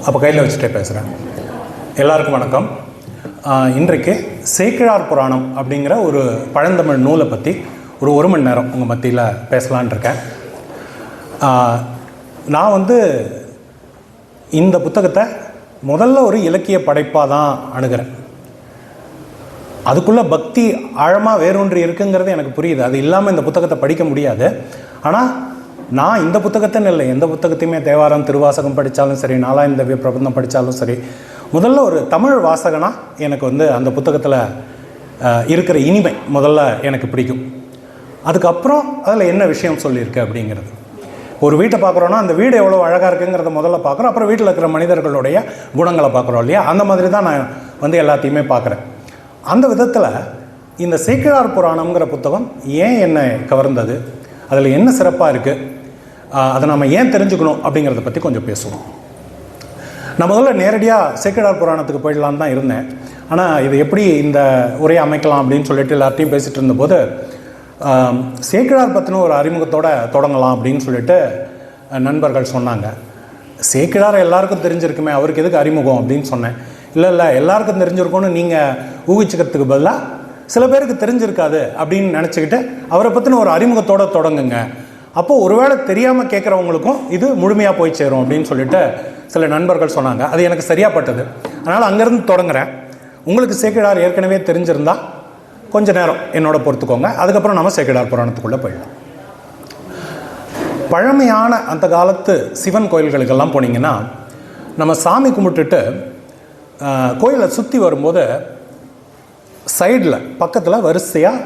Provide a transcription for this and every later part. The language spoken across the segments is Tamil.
அப்போ கையில் வச்சுட்டே பேசுகிறேன். எல்லாருக்கும் வணக்கம். இன்றைக்கு சேக்கிழார் புராணம் அப்படிங்கிற ஒரு பழந்தமிழ் நூலை பற்றி ஒரு மணி நேரம் உங்கள் மத்தியில் பேசலான் இருக்கேன். நான் இந்த புத்தகத்தை முதல்ல ஒரு இலக்கிய படைப்பாக தான் அணுகிறேன். அதுக்குள்ளே பக்தி ஆழமாக வேறொன்று இருக்குங்கிறது எனக்கு புரியுது. அது இல்லாமல் இந்த புத்தகத்தை படிக்க முடியாது. ஆனால் நான் இந்த புத்தகத்தைன்னு இல்லை, எந்த புத்தகத்தையுமே தேவாரம் திருவாசகம் படித்தாலும் சரி, நாலாயிரம் பிரபந்தம் படித்தாலும் சரி, முதல்ல ஒரு தமிழ் வாசகனாக எனக்கு அந்த புத்தகத்தில் இருக்கிற இனிமை முதல்ல எனக்கு பிடிக்கும். அதுக்கப்புறம் அதில் என்ன விஷயம் சொல்லியிருக்கு அப்படிங்கிறது. ஒரு வீட்டை பார்க்குறோன்னா அந்த வீடு எவ்வளோ அழகாக இருக்குங்கிறத முதல்ல பார்க்குறோம். அப்புறம் வீட்டில் இருக்கிற மனிதர்களுடைய குணங்களை பார்க்குறோம் இல்லையா? அந்த மாதிரி தான் நான் எல்லாத்தையுமே பார்க்குறேன். அந்த விதத்தில் இந்த சேக்கிழார் புராணம்ங்கிற புத்தகம் ஏன் என்னை கவர்ந்தது, அதில் என்ன சிறப்பாக இருக்குது, அதை நம்ம ஏன் தெரிஞ்சுக்கணும் அப்படிங்கிறத பற்றி கொஞ்சம் பேசுவோம். நான் முதல்ல நேரடியாக சேக்கிழார் புராணத்துக்கு போயிடலான்னு தான் இருந்தேன். ஆனால் இது எப்படி இந்த உரையை அமைக்கலாம் அப்படின்னு சொல்லிட்டு எல்லார்ட்டையும் பேசிகிட்டு இருந்தபோது சேக்கிழார் பற்றின ஒரு அறிமுகத்தோடு தொடங்கலாம் அப்படின்னு சொல்லிட்டு நண்பர்கள் சொன்னாங்க. சேக்கிழார் எல்லாருக்கும் தெரிஞ்சிருக்குமே, அவருக்கு எதுக்கு அறிமுகம் அப்படின்னு சொன்னேன். இல்லை எல்லாருக்கும் தெரிஞ்சிருக்கும்னு நீங்கள் ஊகிச்சுக்கிறதுக்கு பதிலாக சில பேருக்கு தெரிஞ்சிருக்காது அப்படின்னு நினச்சிக்கிட்டு அவரை பற்றின ஒரு அறிமுகத்தோடு தொடங்குங்க. அப்போது ஒருவேளை தெரியாமல் கேட்குறவங்களுக்கும் இது முழுமையாக போய் சேரும் அப்படின்னு சொல்லிட்டு சில நண்பர்கள் சொன்னாங்க. அது எனக்கு சரியாக பட்டது. அதனால் அங்கேருந்து தொடங்குறேன். உங்களுக்கு சேக்கிழார் ஏற்கனவே தெரிஞ்சிருந்தால் கொஞ்ச நேரம் என்னோட பொறுத்துக்கோங்க. அதுக்கப்புறம் நம்ம சேக்கிழார் புராணத்துக்குள்ளே போயிடலாம். பழமையான அந்த காலத்து சிவன் கோயில்களுக்கெல்லாம் போனீங்கன்னா நம்ம சாமி கும்பிட்டுட்டு கோயிலை சுற்றி வரும்போது சைடில் பக்கத்தில் வரிசையாக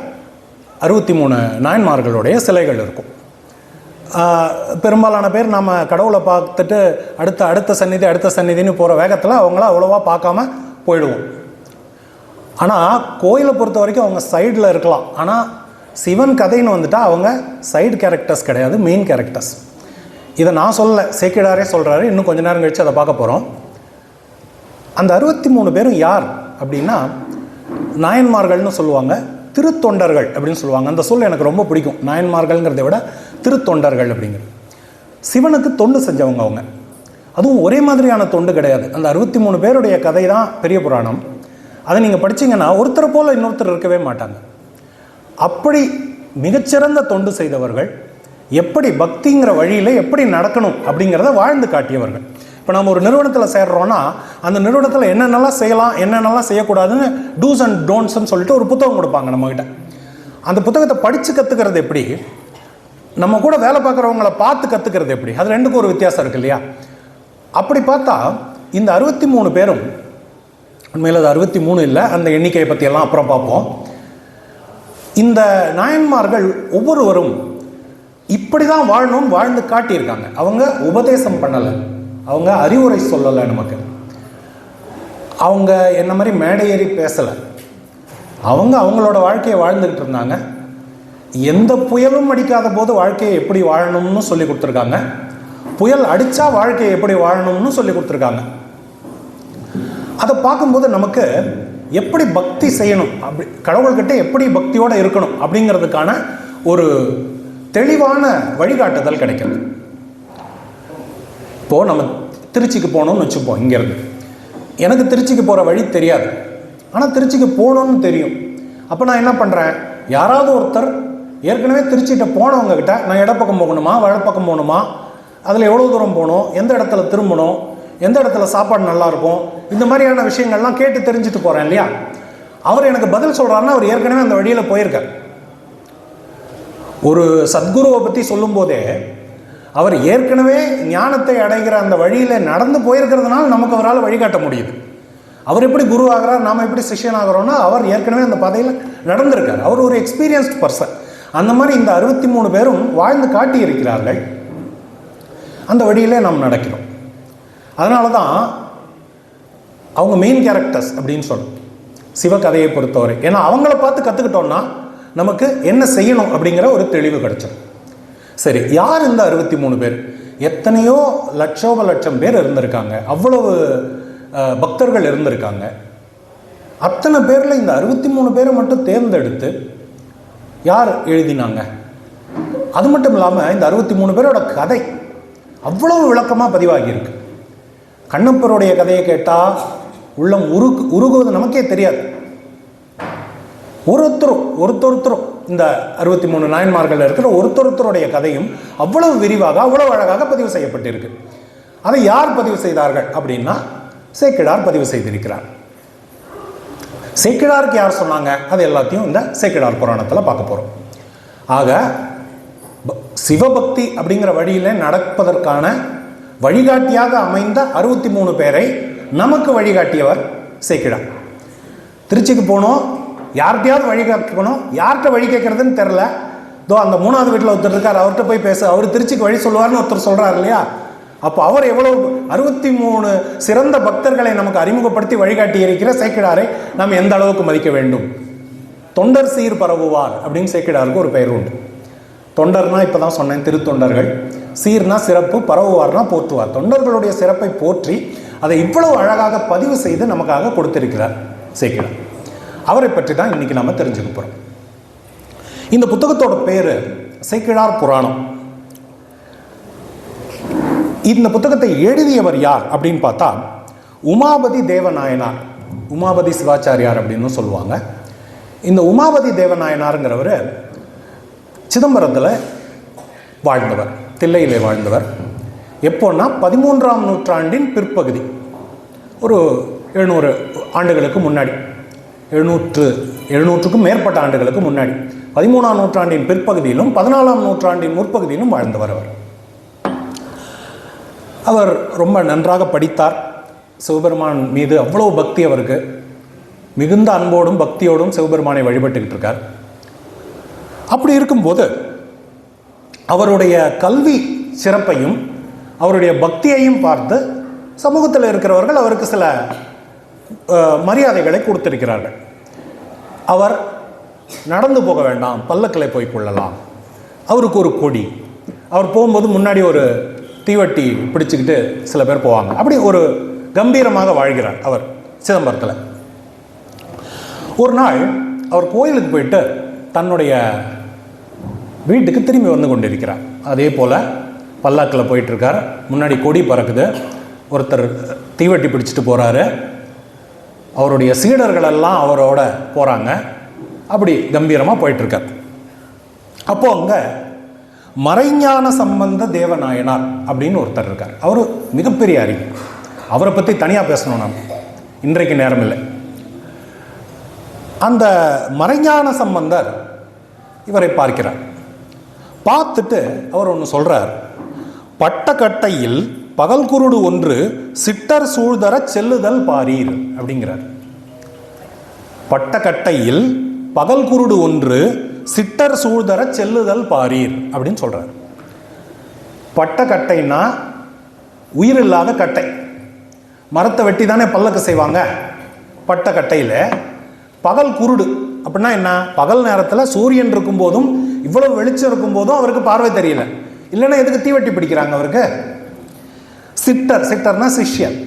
63 நாயன்மார்களுடைய சிலைகள் இருக்கும். பெரும்பாலான பேர் நம்ம கடவுளை பார்த்துட்டு அடுத்த சந்நிதின்னு போகிற வேகத்தில் அவங்கள அவ்வளோவா பார்க்காம போயிடுவோம். ஆனால் கோயிலை பொறுத்த வரைக்கும் அவங்க சைடில் இருக்கலாம். ஆனால் சிவன் கதைன்னு வந்துட்டால் அவங்க சைடு கேரக்டர்ஸ் கிடையாது, மெயின் கேரக்டர்ஸ். இதை நான் சொல்லலை, சேக்கிழாரே சொல்கிறாரு. இன்னும் கொஞ்ச நேரம் கழித்து அதை பார்க்க போகிறோம். அந்த 63 பேரும் யார் அப்படின்னா நாயன்மார்கள்னு சொல்லுவாங்க, திருத்தொண்டர்கள் அப்படின்னு சொல்லுவாங்க. அந்த சொல் எனக்கு ரொம்ப பிடிக்கும். நாயன்மார்கள்ங்கிறத விட திருத்தொண்டர்கள் அப்படிங்கிறது. சிவனுக்கு தொண்டு செஞ்சவங்க அவங்க. அதுவும் ஒரே மாதிரியான தொண்டு கிடையாது. அந்த 63 பேருடைய கதை தான் பெரிய புராணம். அதை நீங்கள் படித்தீங்கன்னா ஒருத்தரை போல் இன்னொருத்தர் இருக்கவே மாட்டாங்க. அப்படி மிகச்சிறந்த தொண்டு செய்தவர்கள், எப்படி பக்திங்கிற வழியில் எப்படி நடக்கணும் அப்படிங்கிறத வாழ்ந்து காட்டியவர்கள். இப்போ நம்ம ஒரு நிறுவனத்தில் சேர்றோன்னா அந்த நிறுவனத்தில் என்னென்னலாம் செய்யலாம், என்னென்னலாம் செய்யக்கூடாதுன்னு டூஸ் அண்ட் டோன்ட்ஸ்ன்னு சொல்லிட்டு ஒரு புத்தகம் கொடுப்பாங்க நம்மகிட்ட. அந்த புத்தகத்தை படித்து கற்றுக்கிறது எப்படி, நம்ம கூட வேலை பார்க்குறவங்கள பார்த்து கற்றுக்கிறது எப்படி, அது ரெண்டுக்கும் ஒரு வித்தியாசம் இருக்குது இல்லையா? அப்படி பார்த்தா இந்த 63 பேரும், உண்மையில் அது 63 இல்லை, அந்த எண்ணிக்கையை பற்றியெல்லாம் அப்புறம் பார்ப்போம். இந்த நாயன்மார்கள் ஒவ்வொருவரும் இப்படி தான் வாழணும்னு வாழ்ந்து காட்டியிருக்காங்க. அவங்க உபதேசம் பண்ணலை, அவங்க அறிவுரை சொல்லலை நமக்கு. அவங்க என்ன மாதிரி மேடை ஏறி பேசலை. அவங்க அவங்களோட வாழ்க்கையை வாழ்ந்துக்கிட்டு இருந்தாங்க. எந்த புயலும் அடிக்காத போது வாழ்க்கையை எப்படி வாழணும்னு சொல்லி கொடுத்துருக்காங்க. புயல் அடித்தா வாழ்க்கையை எப்படி வாழணும்னு சொல்லி கொடுத்துருக்காங்க. அதை பார்க்கும்போது நமக்கு எப்படி பக்தி செய்யணும், அப்படி கடவுள்கிட்ட எப்படி பக்தியோடு இருக்கணும் அப்படிங்கிறதுக்கான ஒரு தெளிவான வழிகாட்டுதல் கிடைக்கிறது. இப்போது நம்ம திருச்சிக்கு போகணும்னு வச்சுப்போம். இங்கேருந்து எனக்கு திருச்சிக்கு போகிற வழி தெரியாது, ஆனால் திருச்சிக்கு போகணுன்னு தெரியும். அப்போ நான் என்ன பண்ணுறேன், யாராவது ஒருத்தர் ஏற்கனவே திருச்சிகிட்ட போனவங்கக்கிட்ட நான் இடப்பக்கம் போகணுமா வலப்பக்கம் போகணுமா, அதில் எவ்வளோ தூரம் போகணும், எந்த இடத்துல திரும்பணும், எந்த இடத்துல சாப்பாடு நல்லாயிருக்கும், இந்த மாதிரியான விஷயங்கள்லாம் கேட்டு தெரிஞ்சுட்டு போகிறேன் இல்லையா? அவர் எனக்கு பதில் சொல்கிறாருன்னா அவர் ஏற்கனவே அந்த வழியில் போயிருக்கார். ஒரு சத்குருவை பற்றி சொல்லும்போதே அவர் ஏற்கனவே ஞானத்தை அடைகிற அந்த வழியில் நடந்து போயிருக்கிறதுனால நமக்கு அவரால் வழிகாட்ட முடியுது. அவர் எப்படி குரு ஆகிறார், நாம் எப்படி சிஷ்யன் ஆகிறோன்னா அவர் ஏற்கனவே அந்த பாதையில் நடந்திருக்கார். அவர் ஒரு எக்ஸ்பீரியன்ஸ்ட் பர்சன். அந்த மாதிரி இந்த 63 பேரும் வாழ்ந்து காட்டி இருக்கிறார்கள். அந்த வழியிலே நாம் நடக்கிறோம். அதனால தான் அவங்க மெயின் கேரக்டர்ஸ் அப்படின்னு சொல்லணும் சிவகதையை பொறுத்தவரை. ஏன்னா அவங்கள பார்த்து கற்றுக்கிட்டோன்னா நமக்கு என்ன செய்யணும் அப்படிங்கிற ஒரு தெளிவு கிடைச்சிடும். சரி, யார் இந்த 63 பேர்? எத்தனையோ லட்சம் பேர் இருந்திருக்காங்க, அவ்வளவு பக்தர்கள் இருந்திருக்காங்க. அத்தனை பேரில் இந்த 63 பேரை மட்டும் தேர்ந்தெடுத்து யார் எழுதினாங்க? அது மட்டும் இல்லாமல் இந்த 63 பேரோட கதை அவ்வளவு விளக்கமாக பதிவாகியிருக்கு. கண்ணப்பருடைய கதையை கேட்டால் உள்ளம் உருகுவது நமக்கே தெரியாது. ஒருத்தொருத்தரும் இந்த 63 நாயன்மார்கள் இருக்கிற ஒருத்தருடைய கதையும் அவ்வளவு விரிவாக அவ்வளவு அழகாக பதிவு செய்யப்பட்டிருக்கு. அதை யார் பதிவு செய்தார்கள் அப்படின்னா சேக்கிழார் பதிவு செய்திருக்கிறார். சேக்கிழாருக்கு யார் சொன்னாங்க, அது எல்லாத்தையும் இந்த சேக்கிழார் புராணத்தில் பார்க்க போகிறோம். ஆக சிவபக்தி அப்படிங்கிற வழியில் நடப்பதற்கான வழிகாட்டியாக அமைந்த 63 பேரை நமக்கு வழிகாட்டியவர் சேக்கிழார். திருச்சிக்கு போனோம், யார்கிட்டையாவது வழி கேட்கணும், யார்கிட்ட வழி கேட்கறதுன்னு தெரில. அந்த 3வது வீட்டில் ஒருத்தர் இருக்கார், அவர்கிட்ட போய் பேச, அவர் திருச்சிக்கு வழி சொல்லுவார்னு ஒருத்தர் சொல்கிறார் இல்லையா. அப்போ அவர் எவ்வளவு 63 சிறந்த பக்தர்களை நமக்கு அறிமுகப்படுத்தி வழிகாட்டி இருக்கிற சேக்கிழாரை நாம் எந்த அளவுக்கு மதிக்க வேண்டும். தொண்டர் சீர் பரவுவார் அப்படின்னு சேக்கிழாருக்கு ஒரு பெயர் உண்டு. தொண்டர்னா இப்போ தான் சொன்னேன், திருத்தொண்டர்கள். சீர்னா சிறப்பு, பரவுவார்னா போற்றுவார். தொண்டர்களுடைய சிறப்பை போற்றி அதை இவ்வளவு அழகாக பதிவு செய்து நமக்காக கொடுத்திருக்கிறார் சேக்கிழார். அவரை பற்றி தான் இன்னைக்கு நம்ம தெரிஞ்சுக்க போகிறோம். இந்த புத்தகத்தோட பேர் சேக்கிழார் புராணம். இந்த புத்தகத்தை எழுதியவர் யார் அப்படின்னு பார்த்தா உமாபதி தேவநாயனார், உமாபதி சிவாச்சாரியார் அப்படின்னு சொல்லுவாங்க. இந்த உமாபதி தேவநாயனாருங்கிறவர் சிதம்பரத்தில் வாழ்ந்தவர், தில்லையிலே வாழ்ந்தவர். எப்போன்னா 13ஆம் நூற்றாண்டின் பிற்பகுதி, ஒரு 700 ஆண்டுகளுக்கு முன்னாடி, 700க்கும் மேற்பட்ட ஆண்டுகளுக்கு முன்னாடி 13ஆம் நூற்றாண்டின் பிற்பகுதியிலும் 14ஆம் நூற்றாண்டின் முற்பகுதியிலும் வாழ்ந்தவர். அவர் ரொம்ப நன்றாக படித்தார். சிவபெருமான் மீது அவ்வளோ பக்தி அவருக்கு. மிகுந்த அன்போடும் பக்தியோடும் சிவபெருமானை வழிபட்டுக்கிட்டு இருக்கார். அப்படி இருக்கும்போது அவருடைய கல்வி சிறப்பையும் அவருடைய பக்தியையும் பார்த்து சமூகத்தில் இருக்கிறவர்கள் அவருக்கு சில மரியாதைகளை கொடுத்திருக்கிறார்கள். அவர் நடந்து போக வேண்டாம், பல்லக்கில் போய் கொள்ளலாம். அவருக்கு ஒரு கொடி, அவர் போகும்போது முன்னாடி ஒரு தீவட்டி பிடிச்சிக்கிட்டு சில பேர் போவாங்க. அப்படி ஒரு கம்பீரமாக வாழ்கிறார் அவர் சிதம்பரத்தில். ஒரு நாள் அவர் கோயிலுக்கு போயிட்டு தன்னுடைய வீட்டுக்கு திரும்பி வந்து கொண்டிருக்கிறார். அதே போல் பல்லாக்கில் போயிட்டுருக்கார், முன்னாடி கொடி பறக்குது, ஒருத்தர் தீவட்டி பிடிச்சிட்டு போகிறாரு, அவருடைய சீடர்களெல்லாம் அவரோட போகிறாங்க. அப்படி கம்பீரமாக போயிட்டுருக்கார். அப்போது அங்கே மறைஞான சம்பந்த தேவநாயனார் அப்படின்னு ஒருத்தர் இருக்கார். அவர் மிகப்பெரிய அறிவு. அவரை பற்றி தனியாக பேசணும், நாம் இன்றைக்கு நேரம் இல்லை. அந்த மறைஞான சம்பந்தர் இவரை பார்க்கிறார். பார்த்துட்டு அவர் ஒன்று சொல்கிறார். பட்டக்கட்டையில் பகல் குருடு ஒன்று சிட்டர் சூழ்தர செல்லுதல் பாரீர் அப்படிங்கிறார். பட்டக்கட்டையில் பகல் குருடு ஒன்று சிட்டர் சூழ்தர செல்லுதல் பாரீர் அப்படின்னு சொல்றார். பட்டக்கட்டைன்னா உயிர் இல்லாத கட்டை. மரத்தை வெட்டி தானே பல்லக்கு செய்வாங்க. பட்டக்கட்டையில் பகல் குருடு அப்படின்னா என்ன? பகல் நேரத்தில் சூரியன் இருக்கும் போதும் இவ்வளவு வெளிச்சம் இருக்கும் போதும் அவருக்கு பார்வை தெரியல. இல்லைன்னா எதுக்கு தீவட்டி பிடிக்கிறாங்க அவருக்கு? சிட்டர்னா சிஷ்யன்.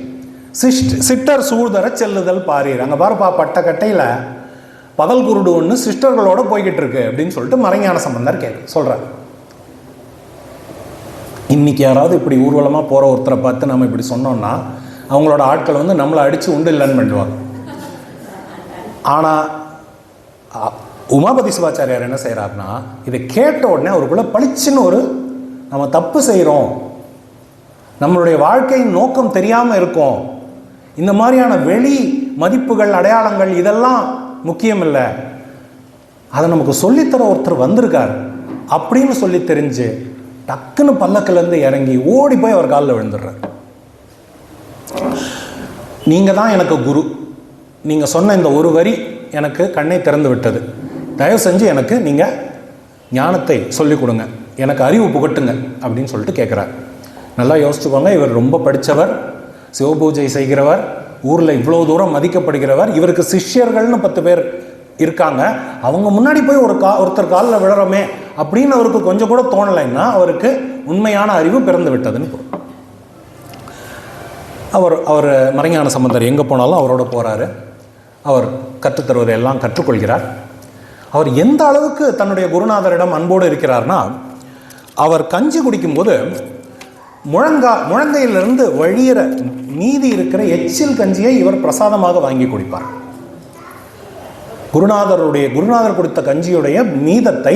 சிட்டர் சூழ்தர செல்லுதல் பாரீர். அங்கே பாருப்பா, பட்டக்கட்டையில் பகல் குருடு ஒன்று சிஸ்டர்களோட போய்கிட்டு இருக்கு அப்படின்னு சொல்லிட்டு மறைஞான சம்பந்தர் சொல்றார். இன்னைக்கு யாராவது இப்படி ஊர்வலமாக போகிற ஒருத்தரை பார்த்து நம்ம இப்படி சொன்னோம்னா அவங்களோட ஆட்கள் வந்து நம்மளை அடித்து உண்டு இல்லைன்னு பண்ணுவாங்க. ஆனால் உமாபதி சிவாச்சாரியார் என்ன செய்கிறாருன்னா, இதை கேட்ட உடனே அவருக்குள்ள பளிச்சுன்னு ஒரு, நம்ம தப்பு செய்கிறோம், நம்மளுடைய வாழ்க்கையின் நோக்கம் தெரியாமல் இருக்கும், இந்த மாதிரியான வெளி மதிப்புகள் அடையாளங்கள் இதெல்லாம் முக்கியம் இல்லை, அதை நமக்கு சொல்லித்தர ஒருத்தர் வந்திருக்கார் அப்படின்னு சொல்லி தெரிஞ்சு டக்குன்னு பல்லக்கிலேருந்து இறங்கி ஓடி போய் அவர் காலில் விழுந்துடுறார். நீங்கள் தான் எனக்கு குரு, நீங்கள் சொன்ன இந்த ஒரு வரி எனக்கு கண்ணை திறந்து விட்டது, தயவு செஞ்சு எனக்கு நீங்கள் ஞானத்தை சொல்லிக் கொடுங்க, எனக்கு அறிவு புகட்டுங்க அப்படின்னு சொல்லிட்டு கேட்குறார். நல்லா யோசிச்சுக்கோங்க, இவர் ரொம்ப படித்தவர், சிவபூஜை செய்கிறவர், ஊரில் இவ்வளோ தூரம் மதிக்கப்படுகிறவர், இவருக்கு சிஷ்யர்கள்னு 10 பேர் இருக்காங்க, அவங்க முன்னாடி போய் ஒருத்தர் காலில் விழறோமே அப்படின்னு அவருக்கு கொஞ்சம் கூட தோணலைன்னா அவருக்கு உண்மையான அறிவு பிறந்து விட்டதுன்னு. அவர் மறைஞான சம்பந்தர் எங்கே போனாலும் அவரோட போகிறாரு. அவர் கற்றுத்தருவதை எல்லாம் கற்றுக்கொள்கிறார். அவர் எந்த அளவுக்கு தன்னுடைய குருநாதரிடம் அன்போடு இருக்கிறார்னா, அவர் கஞ்சி குடிக்கும்போது முழங்கையிலிருந்து வழியிற மீதி இருக்கிற எச்சில் கஞ்சியை இவர் பிரசாதமாக வாங்கி குடிப்பார். குருநாதர் கொடுத்த கஞ்சியுடைய மீதத்தை,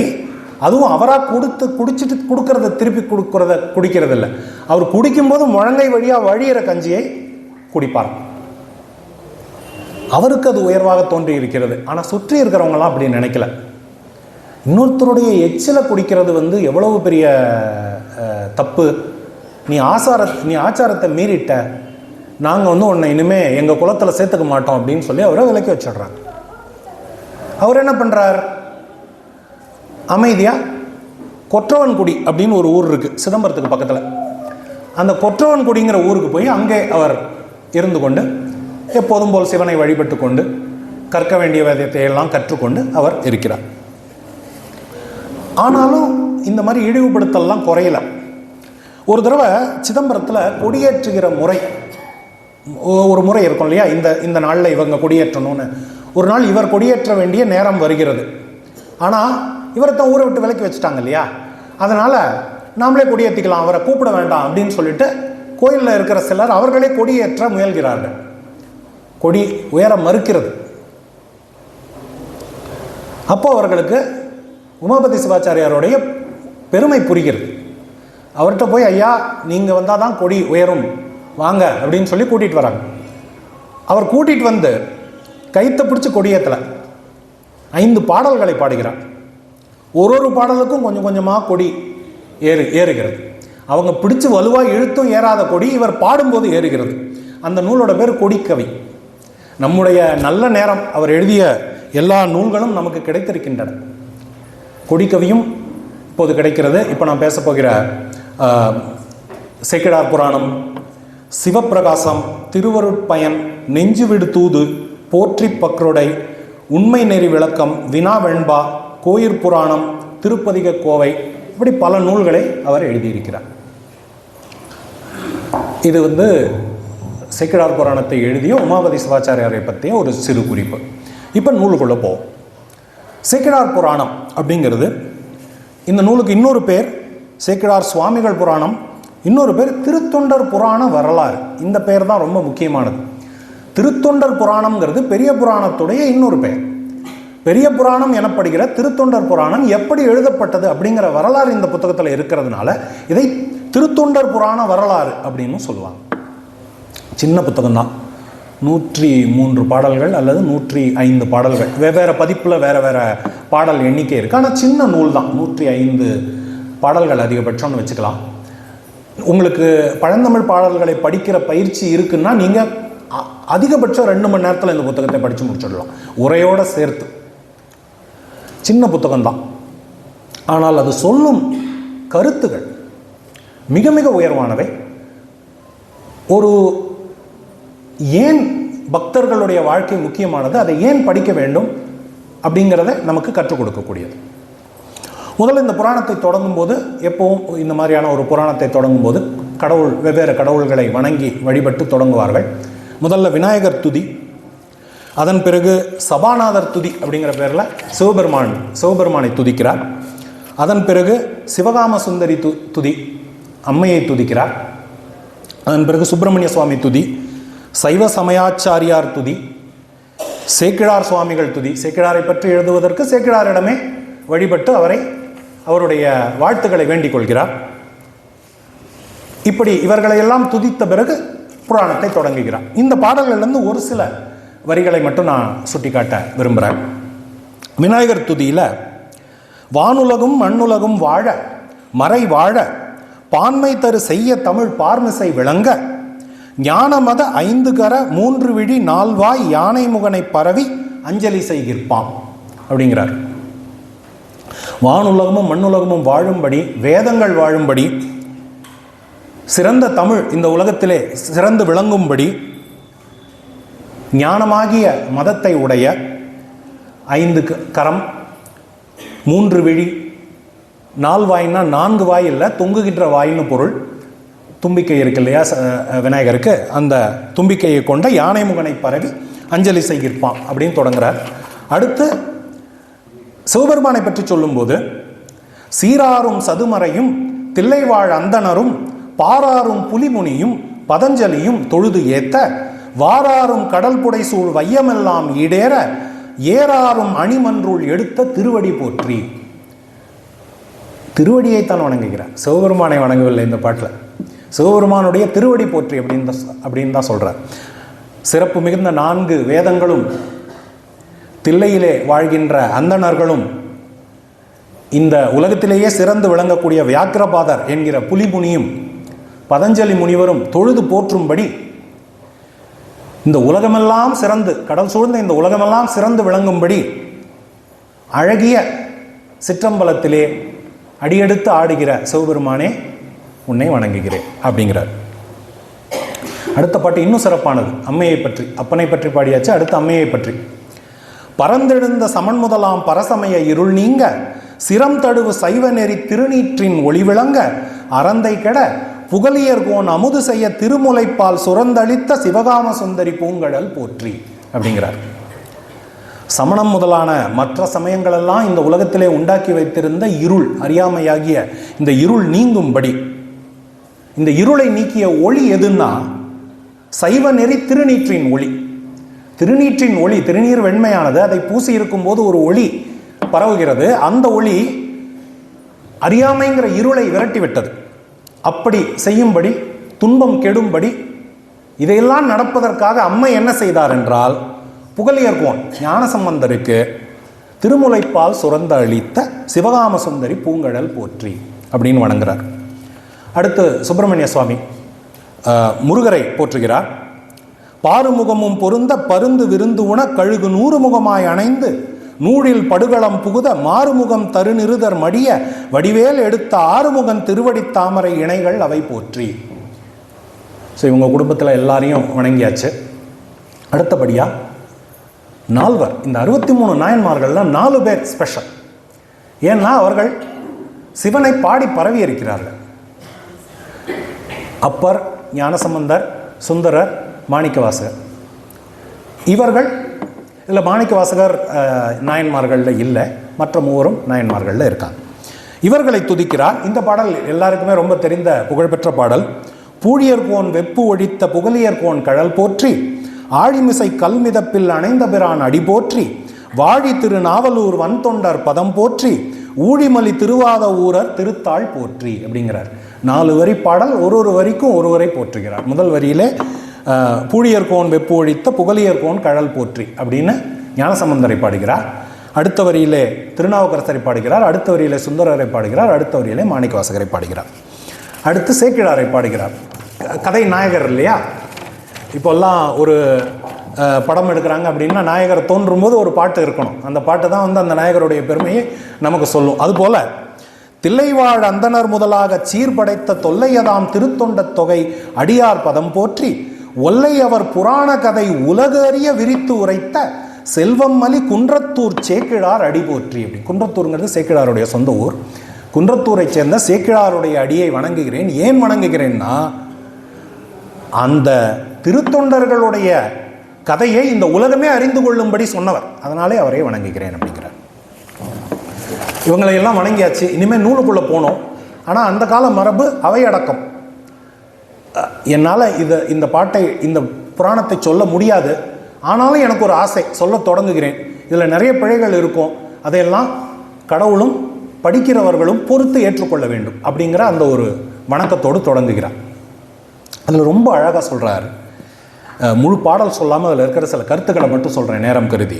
அதுவும் அவராக குடிச்சிட்டு திருப்பி குடிக்கிறது இல்லை, அவர் குடிக்கும்போது முழங்கை வழியாக வழியிற கஞ்சியை குடிப்பார். அவருக்கு அது உயர்வாக தோன்றி இருக்கிறது. ஆனால் சுற்றி இருக்கிறவங்களாம் அப்படி நினைக்கல. இன்னொருத்தருடைய எச்சிலை குடிக்கிறது எவ்வளவு பெரிய தப்பு. நீ ஆச்சாரத்தை மீறிட்ட, நாங்கள் உன்னை இனிமேல் எங்கள் குலத்தில் சேர்த்துக்க மாட்டோம் அப்படின்னு சொல்லி அவரை விலக்கி வச்சிடுறாங்க. அவர் என்ன பண்ணுறார்? அமைதியாக கொற்றவன்குடி அப்படின்னு ஒரு ஊர் இருக்குது சிதம்பரத்துக்கு பக்கத்தில். அந்த கொற்றவன்குடிங்கிற ஊருக்கு போய் அங்கே அவர் இருந்து கொண்டு எப்போதும் போல் சிவனை வழிபட்டு கொண்டு கற்க வேண்டிய வேதத்தை எல்லாம் கற்றுக்கொண்டு அவர் இருக்கிறார். ஆனாலும் இந்த மாதிரி இழிவுபடுத்தலாம் குறையல. ஒரு தடவை சிதம்பரத்தில் கொடியேற்றுகிற ஒரு முறை இருக்கும் இல்லையா, இந்த நாளில் இவங்க கொடியேற்றணும்னு. ஒரு நாள் இவர் கொடியேற்ற வேண்டிய நேரம் வருகிறது. ஆனால் இவரை தான் ஊரை விட்டு விலக்கி வச்சுட்டாங்க இல்லையா, அதனால் நாமளே கொடியேற்றிக்கலாம், அவரை கூப்பிட வேண்டாம் அப்படின்னு சொல்லிட்டு கோயிலில் இருக்கிற சிலர் அவர்களே கொடியேற்ற முயல்கிறார்கள். கொடி உயர மறுக்கிறது. அப்போ அவர்களுக்கு உமாபதி சிவாச்சாரியாருடைய பெருமை புரிகிறது. அவர்கிட்ட போய், ஐயா நீங்கள் வந்தால் தான் கொடி உயரும், வாங்க அப்படின்னு சொல்லி கூட்டிகிட்டு வராங்க. அவர் கூட்டிகிட்டு வந்து கைத்தை பிடிச்சி கொடியேற்றலை, 5 பாடல்களை பாடுகிறார். ஒரு பாடலுக்கும் கொஞ்சம் கொஞ்சமாக கொடி ஏறுகிறது. அவங்க பிடிச்சி வலுவாக இழுத்தும் ஏறாத கொடி இவர் பாடும்போது ஏறுகிறது. அந்த நூலோட பேர் கொடிக்கவி. நம்முடைய நல்ல நேரம் அவர் எழுதிய எல்லா நூல்களும் நமக்கு கிடைத்திருக்கின்றன. கொடிக்கவியும் இப்போது கிடைக்கிறது. இப்போ நான் பேச போகிற சேக்கிழார் புராணம், சிவப்பிரகாசம், திருவருட்பயன், நெஞ்சுவிடு தூது, போற்றி பக்ரோடை, உண்மை நெறி விளக்கம், வினா வெண்பா, கோயிற் புராணம், திருப்பதிக கோவை, இப்படி பல நூல்களை அவர் எழுதியிருக்கிறார். இது சேக்கிழார் புராணத்தை எழுதிய உமாபதி சிவாச்சாரியாரை பற்றிய ஒரு சிறு குறிப்பு. இப்போ நூலுக்குள்ளே போவோம். சேக்கிழார் புராணம் அப்படிங்கிறது, இந்த நூலுக்கு இன்னொரு பேர் சேக்கிழார் சுவாமிகள் புராணம், இன்னொரு பேர் திருத்தொண்டர் புராண வரலாறு. இந்த பேர் தான் ரொம்ப முக்கியமானது. திருத்தொண்டர் புராணம்ங்கிறது பெரிய புராணத்துடைய இன்னொரு பெயர். பெரிய புராணம் எனப்படுகிற திருத்தொண்டர் புராணம் எப்படி எழுதப்பட்டது அப்படிங்கிற வரலாறு இந்த புத்தகத்தில் இருக்கிறதுனால இதை திருத்தொண்டர் புராண வரலாறு அப்படின்னு சொல்லுவாங்க. சின்ன புத்தகம்தான், 103 பாடல்கள் அல்லது 105 பாடல்கள், வெவ்வேறு பதிப்பில் வேறு வேறு பாடல் எண்ணிக்கை இருக்குது. ஆனால் சின்ன நூல் தான், 105 பாடல்கள் அதிகபட்சம்னு வச்சுக்கலாம். உங்களுக்கு பழந்தமிழ் பாடல்களை படிக்கிற பயிற்சி இருக்குன்னா நீங்கள் அதிகபட்சம் 2 மணி நேரத்தில் இந்த புத்தகத்தை படித்து முடிச்சிடலாம், உரையோடு சேர்த்து. சின்ன புத்தகம்தான், ஆனால் அது சொல்லும் கருத்துகள் மிக மிக உயர்வானவை. ஏன் பக்தர்களுடைய வாழ்க்கை முக்கியமானது, அதை ஏன் படிக்க வேண்டும் அப்படிங்கிறத நமக்கு கற்றுக் கொடுக்கக்கூடியது. முதல்ல இந்த புராணத்தை தொடங்கும் போது, எப்பவும் இந்த மாதிரியான ஒரு புராணத்தை தொடங்கும் போது வெவ்வேறு கடவுள்களை வணங்கி வழிபட்டு தொடங்குவார்கள். முதல்ல விநாயகர் துதி, அதன் பிறகு சபாநாதர் துதி அப்படிங்கிற பேரில் சிவபெருமானை துதிக்கிறார். அதன் பிறகு சிவகாம சுந்தரி துதி, அம்மையை துதிக்கிறார். அதன் பிறகு சுப்பிரமணிய சுவாமி துதி, சைவ சமயாச்சாரியார் துதி, சேக்கிழார் சுவாமிகள் துதி. சேக்கிழாரை பற்றி எழுதுவதற்கு சேக்கிழாரிடமே வழிபட்டு அவருடைய வாழ்த்துக்களை வேண்டிக் கொள்கிறார். இப்படி இவர்களை எல்லாம் துதித்த பிறகு புராணத்தை தொடங்குகிறார். இந்த பாடல்களிலிருந்து ஒரு சில வரிகளை மட்டும் நான் சுட்டிக்காட்ட விரும்புகிறேன். விநாயகர் துதியில், வானுலகும் மண்ணுலகும் வாழ மறை வாழ பான்மை தரு செய்ய தமிழ் பார்மிசை விளங்க ஞானமத 5 கர 3 விழி 4 வாய் யானை முகனை பரவி அஞ்சலி செய்கிற்பான் அப்படிங்கிறார். வானுலகமும் மண்ணுலகமும் வாழும்படி, வேதங்கள் வாழும்படி, சிறந்த தமிழ் இந்த உலகத்திலே சிறந்து விளங்கும்படி, ஞானமாகிய மதத்தை உடைய 5 கரம் 3 விழி, 4 வாய்னா 4 வாய் இல்லை, தொங்குகின்ற வாயின்னு பொருள். தும்பிக்கை இருக்கு இல்லையா விநாயகருக்கு, அந்த தும்பிக்கையை கொண்ட யானை முகனை பரவி அஞ்சலி செய்கிற்பான் அப்படின்னு தொடங்குறார். அடுத்து சிவபெருமானை பற்றி சொல்லும்போது, சீராரும் சதுமறையும் தில்லைவாழ் அந்தனரும் பாராரும் புலிமுனியும் பதஞ்சலியும் தொழுது ஏத்த, வாராரும் கடல் புடை சூழ் வையமெல்லாம் ஈடேற, ஏறாரும் அணிமன்றுள் எடுத்த திருவடி போற்றி. திருவடியைத்தான் வணங்குகிறார், சிவபெருமானை வணங்கவில்லை இந்த பாட்டில். சிவபெருமானுடைய திருவடி போற்றி அப்படின்னு தான் சொல்றார். சிறப்பு மிகுந்த 4 வேதங்களும் தில்லையிலே வாழ்கின்ற அந்தணர்களும் இந்த உலகத்திலேயே சிறந்து விளங்கக்கூடிய வியாக்கிரபாதர் என்கிற புலிமுனியும் பதஞ்சலி முனிவரும் தொழுது போற்றும்படி இந்த உலகமெல்லாம் சிறந்து, கடல் சூழ்ந்த இந்த உலகமெல்லாம் சிறந்து விளங்கும்படி அழகிய சிற்றம்பலத்திலே அடியெடுத்து ஆடுகிற சிவபெருமானே உன்னை வணங்குகிறேன் அப்படிங்கிறார். அடுத்த பாட்டு இன்னும் சிறப்பானது. அம்மையை பற்றி, அப்பனை பற்றி பாடியாச்சு, அடுத்து அம்மையை பற்றி. பரந்தெழுந்த சமன் முதலாம் பரசமய இருள் நீங்க, சிரம் தடுவு சைவ நெறி திருநீற்றின் ஒளி விளங்க, அறந்தை கெட புகலியர்கோன் அமுது செய்ய திருமுலைப்பால் சுரந்தளித்த சிவகாம சுந்தரி பூங்கடல் போற்றி அப்படிங்கிறார். சமணம் முதலான மற்ற சமயங்களெல்லாம் இந்த உலகத்திலே உண்டாக்கி வைத்திருந்த இருள், அறியாமையாகிய இந்த இருள் நீங்கும்படி, இந்த இருளை நீக்கிய ஒளி எதுன்னா சைவ நெறி திருநீற்றின் ஒளி. திருநீற்றின் ஒளி, திருநீர் வெண்மையானது, அதை பூசி இருக்கும் போது ஒரு ஒளி பரவுகிறது. அந்த ஒளி அறியாமைங்கிற இருளை விரட்டிவிட்டது. அப்படி செய்யும்படி, துன்பம் கெடும்படி, இதையெல்லாம் நடப்பதற்காக அம்மை என்ன செய்தார் என்றால், புகலியர்கோன் ஞானசம்பந்தருக்கு திருமுலைப்பால் சுரந்த அளித்த சிவகாம சுந்தரி பூங்கடல் போற்றி அப்படின்னு வணங்குறார். அடுத்து சுப்பிரமணிய சுவாமி முருகரை போற்றுகிறார். பாருமுகமும் பொருந்த பருந்து விருந்து உண கழுகு 100 முகமாய் அணைந்து, நூழில் படுகளம் புகுத மாறுமுகம் தருநிருதர் மடிய, வடிவேல் எடுத்த 6 முகன் திருவடி தாமரை இணைகள் அவை போற்றி. ஸோ இவங்க குடும்பத்தில் எல்லாரையும் வணங்கியாச்சு. அடுத்தபடியா 4, இந்த 63 நாயன்மார்கள்ல 4 பேர் ஸ்பெஷல். ஏன்னா அவர்கள் சிவனை பாடி பரவி இருக்கிறார்கள். அப்பர், ஞானசம்பந்தர், சுந்தரர், மாணிக்கவாசகர். இவர்கள் இதில் மாணிக்கவாசகர் நாயன்மார்களில் இல்லை, மற்ற 3 நாயன்மார்களில் இருக்காங்க. இவர்களை துதிக்கிறார். இந்த பாடல் எல்லாருக்குமே ரொம்ப தெரிந்த புகழ்பெற்ற பாடல். பூழியர்கோன் வெப்பு ஒழித்த புகலியர்கோன் கழல் போற்றி, ஆழிமிசை கல்மிதப்பில் அணைந்த பிரான் அடி போற்றி, வாழி திரு நாவலூர் வன்தொண்டர் பதம் போற்றி, ஊழிமலி திருவாத ஊரர் திருத்தாள் போற்றி அப்படிங்கிறார். 4 வரி பாடல், ஒரு வரிக்கும் ஒருவரை போற்றுகிறார். முதல் வரியிலே பூழியர்கோன் வெப்பு ஒழித்த புகலியர்கோன் கழல் போற்றி அப்படின்னு ஞானசம்பந்தரை பாடுகிறார். அடுத்த வரியிலே திருநாவுக்கரசரை பாடுகிறார். அடுத்த வரியிலே சுந்தரரை பாடுகிறார். அடுத்த வரியிலே மாணிக்கவாசகரை பாடுகிறார். அடுத்து சேக்கிழாரை பாடுகிறார். கதை நாயகர் இல்லையா? இப்போல்லாம் ஒரு படம் எடுக்கிறாங்க அப்படின்னா நாயகர் தோன்றும் போது ஒரு பாட்டு இருக்கணும். அந்த பாட்டு தான் அந்த நாயகருடைய பெருமையை நமக்கு சொல்லும். அதுபோல தில்லைவாழ் அந்தனர் முதலாக சீர்படைத்த தொல்லையதாம் திருத்தொண்ட தொகை அடியார் பதம் போற்றி, ஒல்லை அவர் புராண கதை உலக அறிய விரித்து உரைத்த செல்வம் மலி குன்றத்தூர் சேக்கிழார் அடி போற்றி. அப்படி குன்றத்தூருங்கிறது சேக்கிழாருடைய சொந்த ஊர். குன்றத்தூரை சேர்ந்த சேக்கிழாருடைய அடியை வணங்குகிறேன். ஏன் வணங்குகிறேன்னா, அந்த திருத்தொண்டர்களுடைய கதையை இந்த உலகமே அறிந்து கொள்ளும்படி சொன்னவர். அதனாலே அவரை வணங்குகிறேன் அப்படிங்கிறார். இவங்களையெல்லாம் வணங்கியாச்சு. இனிமேல் நூலுக்குள்ளே போனோம். ஆனால் அந்த கால மரபு அவை அடக்கம். என்னால் இந்த பாட்டை, இந்த புராணத்தை சொல்ல முடியாது. ஆனாலும் எனக்கு ஒரு ஆசை, சொல்ல தொடங்குகிறேன். இதில் நிறைய பிழைகள் இருக்கும். அதையெல்லாம் கடவுளும் படிக்கிறவர்களும் பொறுத்து ஏற்றுக்கொள்ள வேண்டும் அப்படிங்கிற அந்த ஒரு வணக்கத்தோடு தொடங்குகிறார். அதில் ரொம்ப அழகாக சொல்கிறார். முழு பாடல் சொல்லாமல் அதில் இருக்கிற சில கருத்துக்களை மட்டும் சொல்கிறேன் நேரம் கருதி.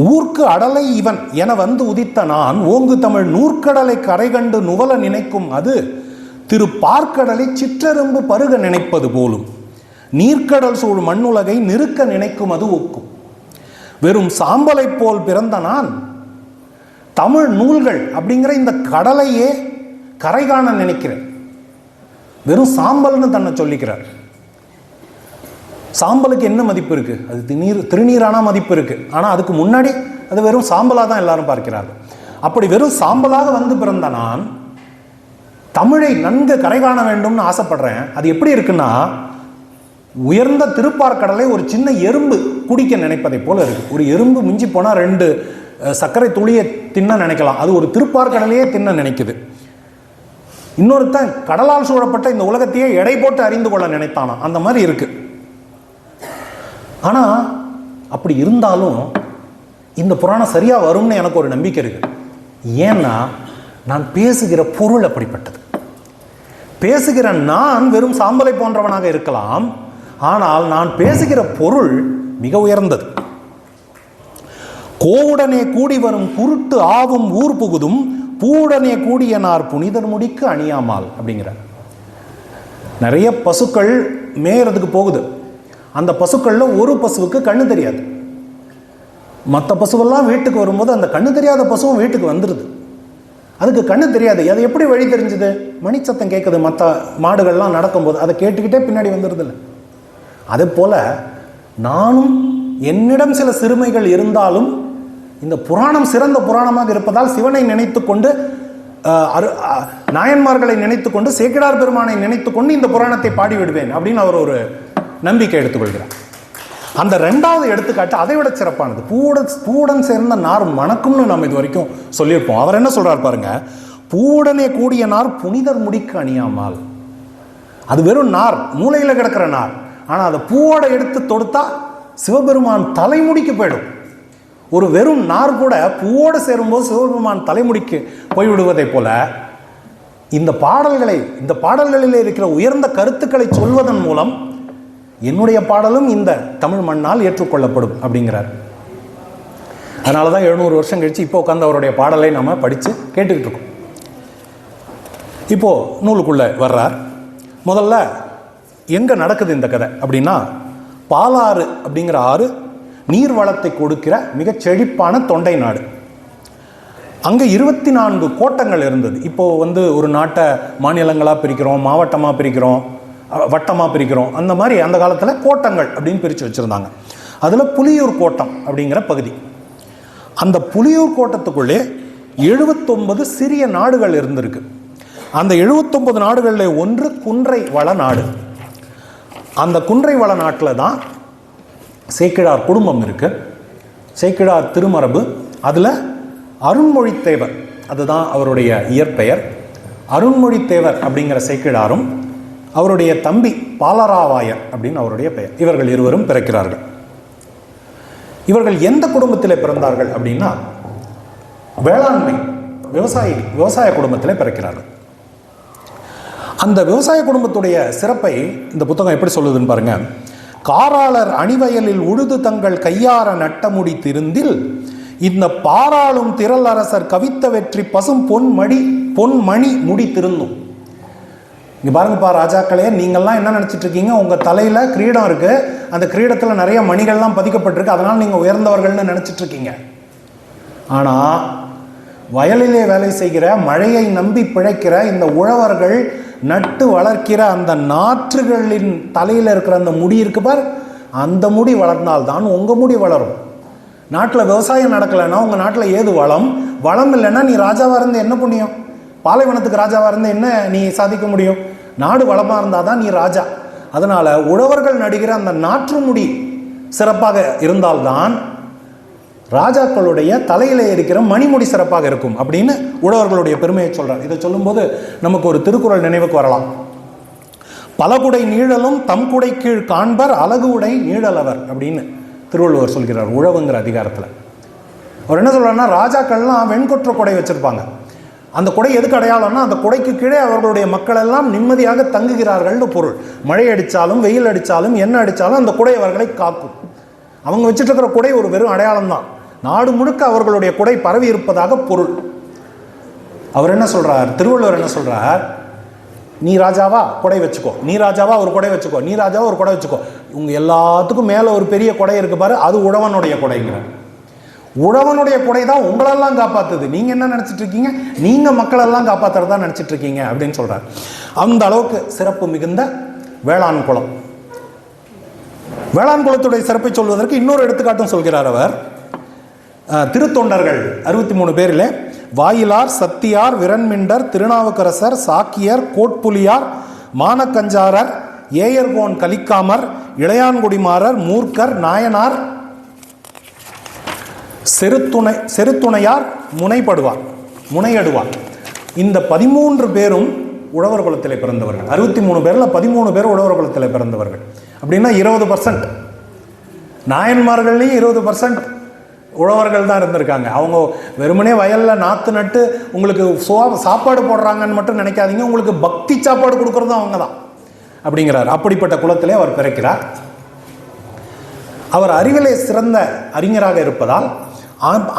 ஊர்க்கு அடலை இவன் என வந்து உதித்த நான், ஓங்கு தமிழ் நூற்கடலை கரை கண்டு நுவல நினைக்கும் அது, திரு பார்க்கடலை சிற்றெரும்பு பருக நினைப்பது போலும், நீர்க்கடல் சூழ் மண்ணுலகை நிறுக்க நினைக்கும் அது ஒக்கும், வெறும் சாம்பலை போல் பிறந்த நான் தமிழ் நூல்கள் அப்படிங்கிற இந்த கடலையே கரை காண நினைக்கிறேன். வெறும் சாம்பல்னு தன்னை சொல்லிக்கிறார். சாம்பலுக்கு என்ன மதிப்பு இருக்கு? அது திருநீரான மதிப்பு இருக்கு. ஆனால் அதுக்கு முன்னாடி அது வெறும் சாம்பலாக தான் எல்லாரும் பார்க்கிறார்கள். அப்படி வெறும் சாம்பலாக வந்து பிறந்த நான் தமிழை நன்கு கரை காண வேண்டும்னு ஆசைப்படுறேன். அது எப்படி இருக்குன்னா, உயர்ந்த திருப்பார்கடலை ஒரு சின்ன எறும்பு குடிக்க நினைப்பதை போல இருக்கு. ஒரு எறும்பு மிஞ்சி போனால் 2 சர்க்கரை துளியை தின்ன நினைக்கலாம். அது ஒரு திருப்பார்கடலையே தின்ன நினைக்குது. இன்னொருத்தன் கடலால் சூழப்பட்ட இந்த உலகத்தையே எடை போட்டு அறிந்து கொள்ள நினைத்தானா. அந்த மாதிரி இருக்கு. ஆனா அப்படி இருந்தாலும் இந்த புராணம் சரியா வரும்னு எனக்கு ஒரு நம்பிக்கை இருக்கு. ஏன்னா நான் பேசுகிற பொருள் அப்படிப்பட்டது. பேசுகிற நான் வெறும் சாம்பலை போன்றவனாக இருக்கலாம், ஆனால் நான் பேசுகிற பொருள் மிக உயர்ந்தது. கோவுடனே கூடி வரும் குருட்டு ஆவும் ஊர் புகுதும் பூவுடனே கூடியனார் புனிதர் முடிக்கு அணியாமால் அப்படிங்கிறார். நிறைய பசுக்கள் மேயறதுக்கு போகுது. அந்த பசுக்கள்ல ஒரு பசுவுக்கு கண்ணு தெரியாது. மற்ற பசுவெல்லாம் வீட்டுக்கு வரும்போது அந்த கண்ணு தெரியாத பசுவும் வீட்டுக்கு வந்துடுது. அதுக்கு கண்ணு தெரியாது. அது எப்படி வழி தெரிஞ்சுது? மணிச்சத்தம் கேட்குது மற்ற மாடுகள்லாம் நடக்கும்போது, அதை கேட்டுக்கிட்டே பின்னாடி வந்துடுது இல்லை. அதே போல நானும் என்னிடம் சில சிறுமைகள் இருந்தாலும் இந்த புராணம் சிறந்த புராணமாக இருப்பதால் சிவனை நினைத்து கொண்டு, நாயன்மார்களை நினைத்து கொண்டு, சேக்கிழார் பெருமானை நினைத்து கொண்டு இந்த புராணத்தை பாடி விடுவேன் அப்படின்னு அவர் ஒரு நம்பிக்கை எடுத்துக்கொள்கிறார். அந்த ரெண்டாவது எடுத்துக்காட்டு அதை விட சிறப்பானது. பூவுடன் சேர்ந்த நார் மணக்கும்னு நம்ம இது வரைக்கும் சொல்லியிருப்போம். அவர் என்ன சொல்றார் பாருங்க, பூவுடனே கூடிய நார் புனிதர் முடிக்கு அணியாமால். அது வெறும் நார், மூளையில கிடக்கிற நார். ஆனா அதை பூவோட எடுத்து தொடுத்தா சிவபெருமான் தலைமுடிக்கு போயிடும். ஒரு வெறும் நார் கூட பூவோடு சேரும்போது சிவபெருமான் தலைமுடிக்கு போய்விடுவதை போல இந்த பாடல்களில் இருக்கிற உயர்ந்த கருத்துக்களை சொல்வதன் மூலம் என்னுடைய பாடலும் இந்த தமிழ் மண்ணால் ஏற்றுக்கொள்ளப்படும் அப்படிங்கிறார். அதனாலதான் 700 வருஷம் கழிச்சு இப்போ உட்காந்து அவருடைய பாடலை நம்ம படிச்சு கேட்டுக்கிட்டு இருக்கோம். இப்போ நூலுக்குள்ள வர்றார். முதல்ல எங்க நடக்குது இந்த கதை அப்படின்னா, பாலாறு அப்படிங்கிற ஆறு நீர் வளத்தை கொடுக்கிற மிகச் செழிப்பான தொண்டை நாடு. அங்கே 24 கோட்டங்கள் இருந்தது. இப்போ ஒரு நாட்டை மாநிலங்களாக பிரிக்கிறோம், மாவட்டமாக பிரிக்கிறோம், வட்டமாக பிரிக்கிறோம். அந்த மாதிரி அந்த காலத்தில் கோட்டங்கள் அப்படின்னு பிரித்து வச்சுருந்தாங்க. அதில் புலியூர் கோட்டம் அப்படிங்கிற பகுதி. அந்த புலியூர் கோட்டத்துக்குள்ளே 79 சிறிய நாடுகள் இருந்திருக்கு. அந்த 79 நாடுகளில் ஒன்று குன்றை வள நாடு. அந்த குன்றை வள நாட்டில் தான் சேக்கிழார் குடும்பம் இருக்கு, சேக்கிழார் திருமரபு. அதில் அருண்மொழித்தேவர், அதுதான் அவருடைய இயற்பெயர். அருண்மொழித்தேவர் அப்படிங்கிற சேக்கிழாரும் அவருடைய தம்பி பாலராவாயர் அப்படின்னு அவருடைய பெயர். இவர்கள் இருவரும் பிறக்கிறார்கள். இவர்கள் எந்த குடும்பத்தில் பிறந்தார்கள் அப்படின்னா, வேளாண்மை விவசாய குடும்பத்தில் பிறக்கிறார்கள். அந்த விவசாய குடும்பத்துடைய சிறப்பை இந்த புத்தகம் எப்படி சொல்லுதுன்னு பாருங்க. காராளர் அணிவயலில் உழுது தங்கள் கையார நட்டமுடி திருந்தில் இந்த பாராளும் திரள் அரசர் கவித்த வெற்றி பசும் பொன்மணி முடி திருந்தும். இங்க பாருங்கப்பா ராஜாக்களே, நீங்கள்லாம் என்ன நினைச்சிட்டு இருக்கீங்க? உங்க தலையில கிரீடம் இருக்கு, அந்த கிரீடத்துல நிறைய மணிகள்லாம் பதிக்கப்பட்டிருக்கு, அதனால நீங்க உயர்ந்தவர்கள்னு நினைச்சிட்டு இருக்கீங்க. ஆனா வயலிலே வேலை செய்கிற, மழையை நம்பி பிழைக்கிற இந்த உழவர்கள் நட்டு வளர்க்கிற அந்த நாற்றுகளின் தலையில் இருக்கிற அந்த முடி இருக்கு பார், அந்த முடி வளர்ந்தால்தான் உங்க முடி வளரும். நாட்டில் விவசாயம் நடக்கலைன்னா உங்க நாட்டில் ஏது வளம்? வளம் இல்லைன்னா நீ ராஜாவா இருந்து என்ன புண்ணியம்? பாலைவனத்துக்கு ராஜாவா இருந்து என்ன நீ சாதிக்க முடியும்? நாடு வளமா இருந்தாதான் நீ ராஜா. அதனால உழவர்கள் நடுகிற அந்த நாற்று முடி சிறப்பாக இருந்தால்தான் ராஜாக்களுடைய தலையில இருக்கிற மணிமுடி சிறப்பாக இருக்கும் அப்படின்னு உழவர்களுடைய பெருமையை சொல்றார். இதை சொல்லும்போது நமக்கு ஒரு திருக்குறள் நினைவுக்கு வரலாம். பலகுடை நீழலும் தம் குடை கீழ் காண்பர் அழகு உடை நீழலவர் அப்படின்னு திருவள்ளுவர் சொல்கிறார் உழவுங்கிற அதிகாரத்தில். அவர் என்ன சொல்றாருன்னா, ராஜாக்கள்லாம் வெண்கொற்ற கொடை வச்சிருப்பாங்க. அந்த கொடை எதுக்கு அடையாளம்னா, அந்த கொடைக்கு கீழே அவர்களுடைய மக்கள் எல்லாம் நிம்மதியாக தங்குகிறார்கள்னு பொருள். மழை அடித்தாலும் வெயில் அடித்தாலும் என்ன அடித்தாலும் அந்த குடை அவர்களை காக்கும். அவங்க வச்சுட்டு இருக்கிற குடை ஒரு வெறும் அடையாளம் தான். நாடு முழுக்க அவர்களுடைய குடை பரவி இருப்பதாக பொருள். அவர் என்ன சொல்றார், திருவள்ளுவர் என்ன சொல்றார், நீ ராஜாவா கொடை வச்சுக்கோ, நீ ராஜாவா ஒரு கொடை வச்சுக்கோ, நீ ராஜாவா ஒரு கொடை வச்சுக்கோ. உங்க எல்லாத்துக்கும் மேல ஒரு பெரிய கொடை இருக்கு பாரு, அது உழவனுடைய கொடைங்கிறார். உழவனுடைய கொடை தான் உங்களெல்லாம் காப்பாத்துது. நீங்க என்ன நினைச்சிட்டு இருக்கீங்க? நீங்க மக்களெல்லாம் காப்பாத்துறதா நினைச்சிட்டு இருக்கீங்க அப்படின்னு சொல்றார். அந்த அளவுக்கு சிறப்பு மிகுந்த வேளாண் குலம். வேளாண் குலத்துடைய சிறப்பை சொல்வதற்கு இன்னொரு எடுத்துக்காட்டும் சொல்கிறார் அவர். திருத்தொண்டர்கள் 63 பேரிலே வாயிலார், சத்தியார், விரண்மிண்டர், திருநாவுக்கரசர், சாக்கியர், கோட்புலியார், மானக்கஞ்சாரர், ஏயர்கோன் கலிக்காமர், இளையான்குடிமாரர், மூர்க்கர், நாயனார், செருத்துணையார், முனையடுவார். இந்த 13 பேரும் உழவர் குலத்திலே பிறந்தவர்கள். 63 பேரில் 13 பேர் உழவர் குலத்திலே பிறந்தவர்கள். அப்படின்னா 20%. நாயன்மார்கள்லேயும் 20% உழவர்கள் தான் இருந்திருக்காங்க. அவங்க வெறுமனே வயலில் நாற்று நட்டு உங்களுக்கு சாப்பாடு போடுறாங்கன்னு மட்டும் நினைக்காதீங்க, உங்களுக்கு பக்தி சாப்பாடு கொடுக்குறதும் அவங்க தான் அப்படிங்கிறார். அப்படிப்பட்ட குலத்திலே அவர் பிறக்கிறார். அவர் அறிவிலே சிறந்த அறிஞராக இருப்பதால்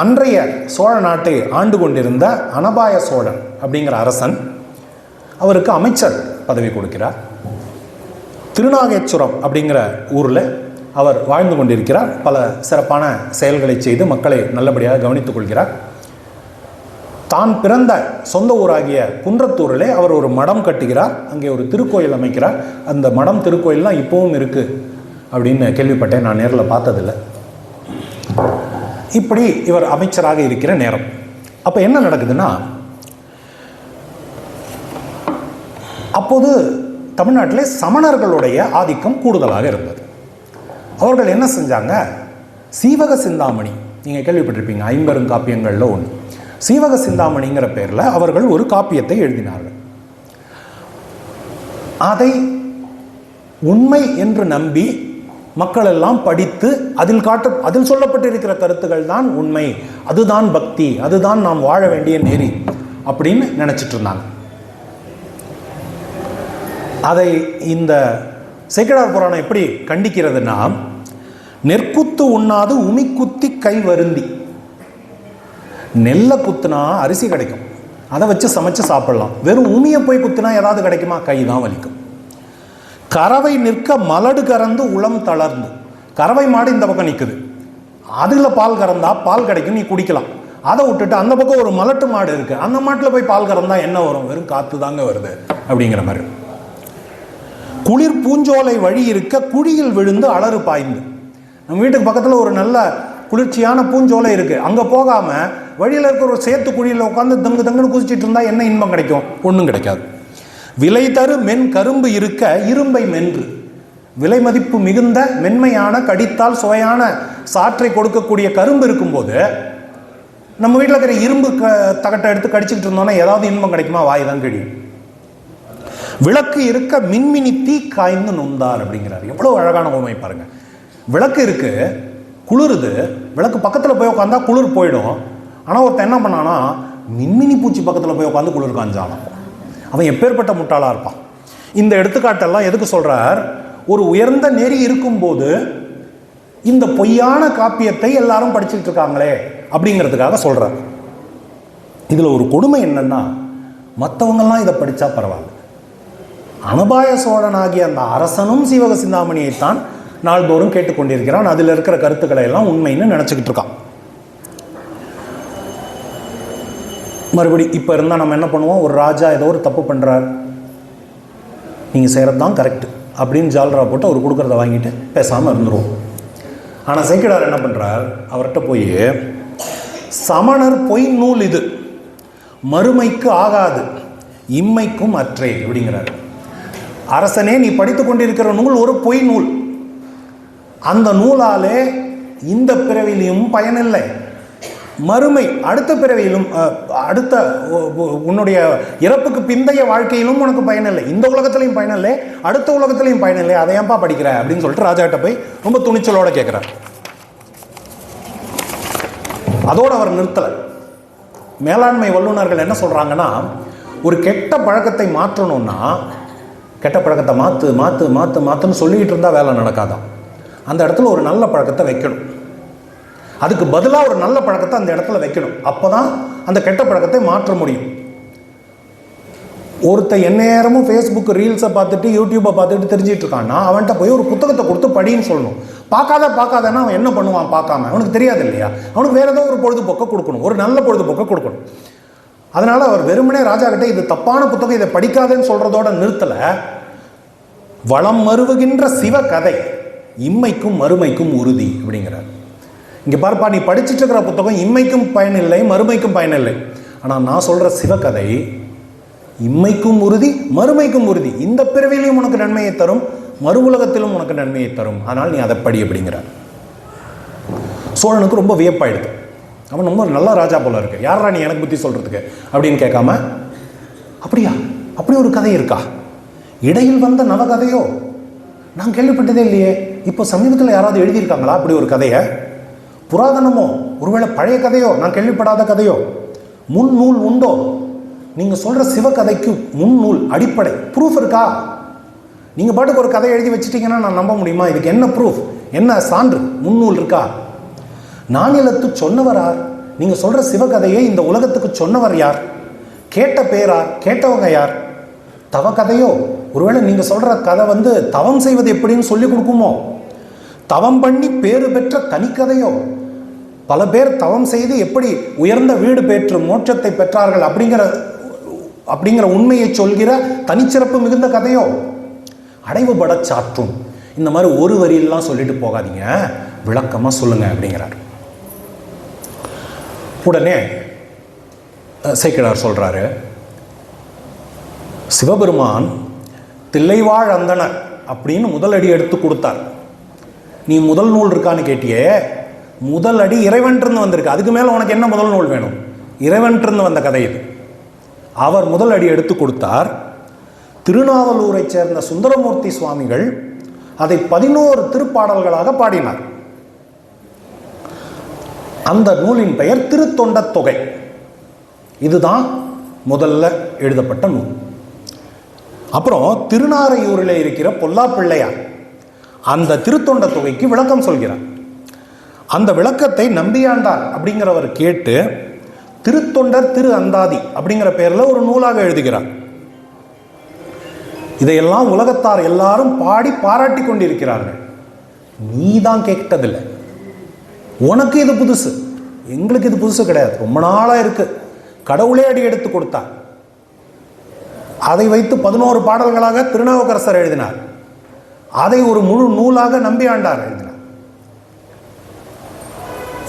அன்றைய சோழ நாட்டை ஆண்டு கொண்டிருந்த அனபாய சோழன் அப்படிங்கிற அரசன் அவருக்கு அமைச்சர் பதவி கொடுக்கிறார். திருநாகேச்சுரம் அப்படிங்கிற ஊரில் அவர் வாழ்ந்து கொண்டிருக்கிறார். பல சிறப்பான செயல்களை செய்து மக்களை நல்லபடியாக கவனித்துக் கொள்கிறார். தான் பிறந்த சொந்த ஊராகிய குன்றத்தூரிலே அவர் ஒரு மடம் கட்டுகிறார். அங்கே ஒரு திருக்கோயில் அமைக்கிறார். அந்த மடம் திருக்கோயில்லாம் இப்போவும் இருக்குது அப்படின்னு கேள்விப்பட்டேன், நான் நேரில் பார்த்ததில்லை. இப்படி இவர் அமைச்சராக இருக்கிற நேரம் அப்போ என்ன நடக்குதுன்னா, அப்போது தமிழ்நாட்டிலே சமணர்களுடைய ஆதிக்கம் கூடுதலாக இருந்தது. அவர்கள் என்ன செஞ்சாங்க, சீவக சிந்தாமணி நீங்கள் கேள்விப்பட்டிருப்பீங்க, 50 காப்பியங்களில் ஒன்று. சீவக சிந்தாமணிங்கிற பேரில் அவர்கள் ஒரு காப்பியத்தை எழுதினார்கள். அதை உண்மை என்று நம்பி மக்கள் எல்லாம் படித்து அதில் சொல்லப்பட்டிருக்கிற கருத்துக்கள் தான் உண்மை, அதுதான் பக்தி, அதுதான் நாம் வாழ வேண்டிய நெறி அப்படின்னு நினைச்சிட்டு இருந்தாங்க. அதை இந்த சேக்கிழார் புராணம் எப்படி கண்டிக்கிறதுனா, நெற்குத்து உண்ணாது உமிக்குத்தி கை வருந்தி. நெல்லை குத்துனா அரிசி கிடைக்கும், அதை வச்சு சமைச்சு சாப்பிடலாம். வெறும் உமியை போய் குத்துனா ஏதாவது கிடைக்குமா? கை தான் வலிக்கும். கறவை நிற்க மலடு கறந்து உளம் தளர்ந்து. கறவை மாடு இந்த பக்கம் நிற்குது, அதில் பால் கறந்தா பால் கிடைக்கும், நீ குடிக்கலாம். அதை விட்டுட்டு அந்த பக்கம் ஒரு மலட்டு மாடு இருக்கு, அந்த மாட்டில் போய் பால் கறந்தா என்ன வரும்? வெறும் காத்து தாங்க வருது அப்படிங்கிற மாதிரி. குளிர் பூஞ்சோலை வழி இருக்க குழியில் விழுந்து அலறு பாய்ந்து. நம்ம வீட்டுக்கு பக்கத்தில் ஒரு நல்ல குளிர்ச்சியான பூஞ்சோலை இருக்கு, அங்கே போகாம வழியில் இருக்கிற ஒரு சேத்து குழியில் உட்காந்து தங்கு தங்குன்னு குதிச்சிட்டு இருந்தா என்ன இன்பம் கிடைக்கும்? ஒன்றும் கிடைக்காது. விலை தரு மென் கரும்பு இருக்க இரும்பை மென்று. விலை மதிப்பு மிகுந்த மென்மையான கடித்தால் சுவையான சாற்றை கொடுக்கக்கூடிய கரும்பு இருக்கும்போது நம்ம வீட்டில் இருக்கிற இரும்பு தகட்டை எடுத்து கடிச்சிக்கிட்டு இருந்தோம்னா ஏதாவது இன்பம் கிடைக்குமா? வாய் தான் கடியும். விளக்கு இருக்க மின்மினி தீ காய்ந்து நொந்தார் அப்படிங்கிறார். எவ்வளவு அழகான உண்மை பாருங்க. விளக்கு இருக்கு, குளிருது, விளக்கு பக்கத்தில் போய் உட்காந்தா குளிர் போயிடும். ஆனால் ஒருத்தன் என்ன பண்ணானா, மின்மினி பூச்சி பக்கத்தில் போய் உட்காந்து குளிர் காஞ்சானா. அவன் எப்பேற்பட்ட முட்டாளாக இருப்பான். இந்த எடுத்துக்காட்டெல்லாம் எதுக்கு சொல்கிறார்? ஒரு உயர்ந்த நெறி இருக்கும்போது இந்த பொய்யான காப்பியத்தை எல்லாரும் படிச்சுட்டு இருக்காங்களே அப்படிங்கிறதுக்காக சொல்கிறார். இதில் ஒரு கொடுமை என்னன்னா, மற்றவங்கெல்லாம் இதை படித்தா பரவாயில்ல, அனபாய சோழனாகிய அந்த அரசனும் சீவக சிந்தாமணியைத்தான் நாள்தோறும் கேட்டுக்கொண்டிருக்கிறான். அதில் இருக்கிற கருத்துக்களை எல்லாம் உண்மைன்னு நினச்சிக்கிட்டு இருக்கான். மறுபடி இப்போ இருந்தால் நம்ம என்ன பண்ணுவோம், ஒரு ராஜா ஏதோ ஒரு தப்பு பண்ணுறார், நீங்கள் செய்கிறது தான் கரெக்டு அப்படின்னு ஜால்ரா போட்டு அவர் கொடுக்குறத வாங்கிட்டு பேசாமல் இருந்துருவோம். ஆனால் சேக்கிழார் என்ன பண்ணுறார், அவர்கிட்ட போய் சமணர் பொய் நூல் இது, மறுமைக்கு ஆகாது, இம்மைக்கும் அற்றே அப்படிங்கிறார். அரசனே, நீ படித்து கொண்டிருக்கிற நூல் ஒரு பொய் நூல், அந்த நூலாலே இந்த பிறவிலையும் பயனில்லை, மறுமை அடுத்த பிறவியிலும் அடுத்த உன்னுடைய இறப்புக்கு பிந்தைய வாழ்க்கையிலும் உனக்கு பயனில்லை, இந்த உலகத்திலையும் பயனில்லை, அடுத்த உலகத்திலையும் பயனில்லை, அதை ஏன்பா படிக்கிற அப்படின்னு சொல்லிட்டு ராஜா கிட்ட போய் ரொம்ப துணிச்சலோட கேட்கிறார். அதோடு அவர் நிறுத்தலை. மேலாண்மை வல்லுநர்கள் என்ன சொல்றாங்கன்னா, ஒரு கெட்ட பழக்கத்தை மாற்றணும்னா, கெட்ட பழக்கத்தை மாற்று மாற்று மாற்று மாற்றுன்னு சொல்லிக்கிட்டு இருந்தால் வேலை நடக்காதான். அந்த இடத்துல ஒரு நல்ல பழக்கத்தை வைக்கணும், அதுக்கு பதிலாக ஒரு நல்ல பழக்கத்தை அந்த இடத்துல வைக்கணும். அப்போ தான் அந்த கெட்ட பழக்கத்தை மாற்ற முடியும். ஒருத்தர் எந்நேரமும் ஃபேஸ்புக் ரீல்ஸை பார்த்துட்டு யூடியூப்பை பார்த்துட்டு தெரிஞ்சிட்டு இருக்கான்னா, அவன்கிட்ட போய் ஒரு புத்தகத்தை கொடுத்து படின்னு சொல்லணும். பார்க்காதன்னா அவன் என்ன பண்ணுவான்? பார்க்காம அவனுக்கு தெரியாது இல்லையா, அவனுக்கு வேற ஏதோ ஒரு பொழுதுபோக்கை கொடுக்கணும், ஒரு நல்ல பொழுதுபோக்கை கொடுக்கணும். அதனால் அவர் வெறுமனே ராஜா கிட்ட இது தப்பான புத்தகம், இதை படிக்காதேன்னு சொல்கிறதோட நிறுத்தலை. வளம் மருவுகின்ற சிவ கதை இம்மைக்கும் மறுமைக்கும் உறுதி அப்படிங்கிறார். இங்கே பார்ப்பா, நீ படிச்சுட்டு இருக்கிற புத்தகம் இம்மைக்கும் பயனில்லை, மறுமைக்கும் பயனில்லை. ஆனால் நான் சொல்கிற சிவகதை இம்மைக்கும் உறுதி, மறுமைக்கும் உறுதி, இந்த பிறவிலையும் உனக்கு நன்மையை தரும், மறு உலகத்திலும் உனக்கு நன்மையை தரும். ஆனால் நீ அதை படி அப்படிங்கிறார். சோழனுக்கு ரொம்ப வியப்பாயிடுது. அவன் ரொம்ப நல்ல ராஜா போல இருக்கு, யாரா நீ எனக்கு புத்தி சொல்கிறதுக்கு அப்படின்னு கேட்காம, அப்படியா அப்படி ஒரு கதை இருக்கா? இடையில் வந்த நவகதையோ? நான் கேள்விப்பட்டதே இல்லையே. இப்போ சமீபத்தில் யாராவது எழுதியிருக்காங்களா அப்படி ஒரு கதையை? புராதனமோ, ஒருவேளை பழைய கதையோ, நான் கேள்விப்படாத கதையோ? முன்னூல் உண்டோ? நீங்கள் சொல்கிற சிவகதைக்கு முன்னூல் அடிப்படை ப்ரூஃப் இருக்கா? நீங்கள் பாட்டுக்கு ஒரு கதை எழுதி வச்சுட்டீங்கன்னா நான் நம்ப முடியுமா? இதுக்கு என்ன ப்ரூஃப், என்ன சான்று, முன்னூல் இருக்கா? நானிலத்து சொன்னவர் யார்? நீங்கள் சொல்கிற சிவகதையை இந்த உலகத்துக்கு சொன்னவர் யார்? கேட்ட பேரார்? கேட்டவங்க யார்? தவ கதையோ? ஒருவேளை நீங்கள் சொல்கிற கதை தவம் செய்வது எப்படின்னு சொல்லி கொடுக்குமோ? தவம் பண்ணி பேறு பெற்ற தனிக்கதையோ? பல பேர் தவம் செய்து எப்படி உயர்ந்த வீடு பெற்று மோட்சத்தை பெற்றார்கள் அப்படிங்கிற உண்மையை சொல்கிற தனிச்சிறப்பு மிகுந்த கதையோ? அடைவுபட சாற்றும். இந்த மாதிரி ஒரு வரியெல்லாம் சொல்லிட்டு போகாதீங்க, விளக்கமாக சொல்லுங்க அப்படிங்கிறார். உடனே சேக்கிழார் சொல்றாரு, சிவபெருமான் தில்லைவாழ் அந்தணர் அப்படின்னு முதல் அடி எடுத்து கொடுத்தார். நீ முதல் நூல் இருக்கான்னு கேட்டியே, முதல் அடி இறைவன்றிருந்து வந்திருக்கு. அதுக்கு மேலே உனக்கு என்ன முதல் நூல் வேணும்? இறைவன்றிருந்து வந்த கதை இது. அவர் முதல் அடி எடுத்து கொடுத்தார். திருநாவலூரை சேர்ந்த சுந்தரமூர்த்தி சுவாமிகள் அதை 11 திருப்பாடல்களாக பாடினார். அந்த நூலின் பெயர் திருத்தொண்ட தொகை. இதுதான் முதல்ல எழுதப்பட்ட நூல். அப்புறம் திருநாரையூரில் இருக்கிற பொல்லா பிள்ளையார் அந்த திருத்தொண்ட தொகைக்கு விளக்கம் சொல்கிறார். அந்த விளக்கத்தை நம்பியாண்டார் அப்படிங்கிறவர் கேட்டு திருத்தொண்டர் திரு அந்தாதி அப்படிங்கிற பெயரில் ஒரு நூலாக எழுதுகிறார். இதையெல்லாம் உலகத்தார் எல்லாரும் பாடி பாராட்டி கொண்டிருக்கிறார்கள். நீ தான் கேட்டதில்லை. உனக்கு இது புதுசு, எங்களுக்கு இது புதுசு கிடையாது. ரொம்ப நாளாக இருக்கு. கடவுளே அடி எடுத்து கொடுத்தார். அதை வைத்து 11 பாடல்களாக திருநாவுக்கரசர் எழுதினார். அதை ஒரு முழு நூலாக நம்பியாண்டார் எழுதினார்.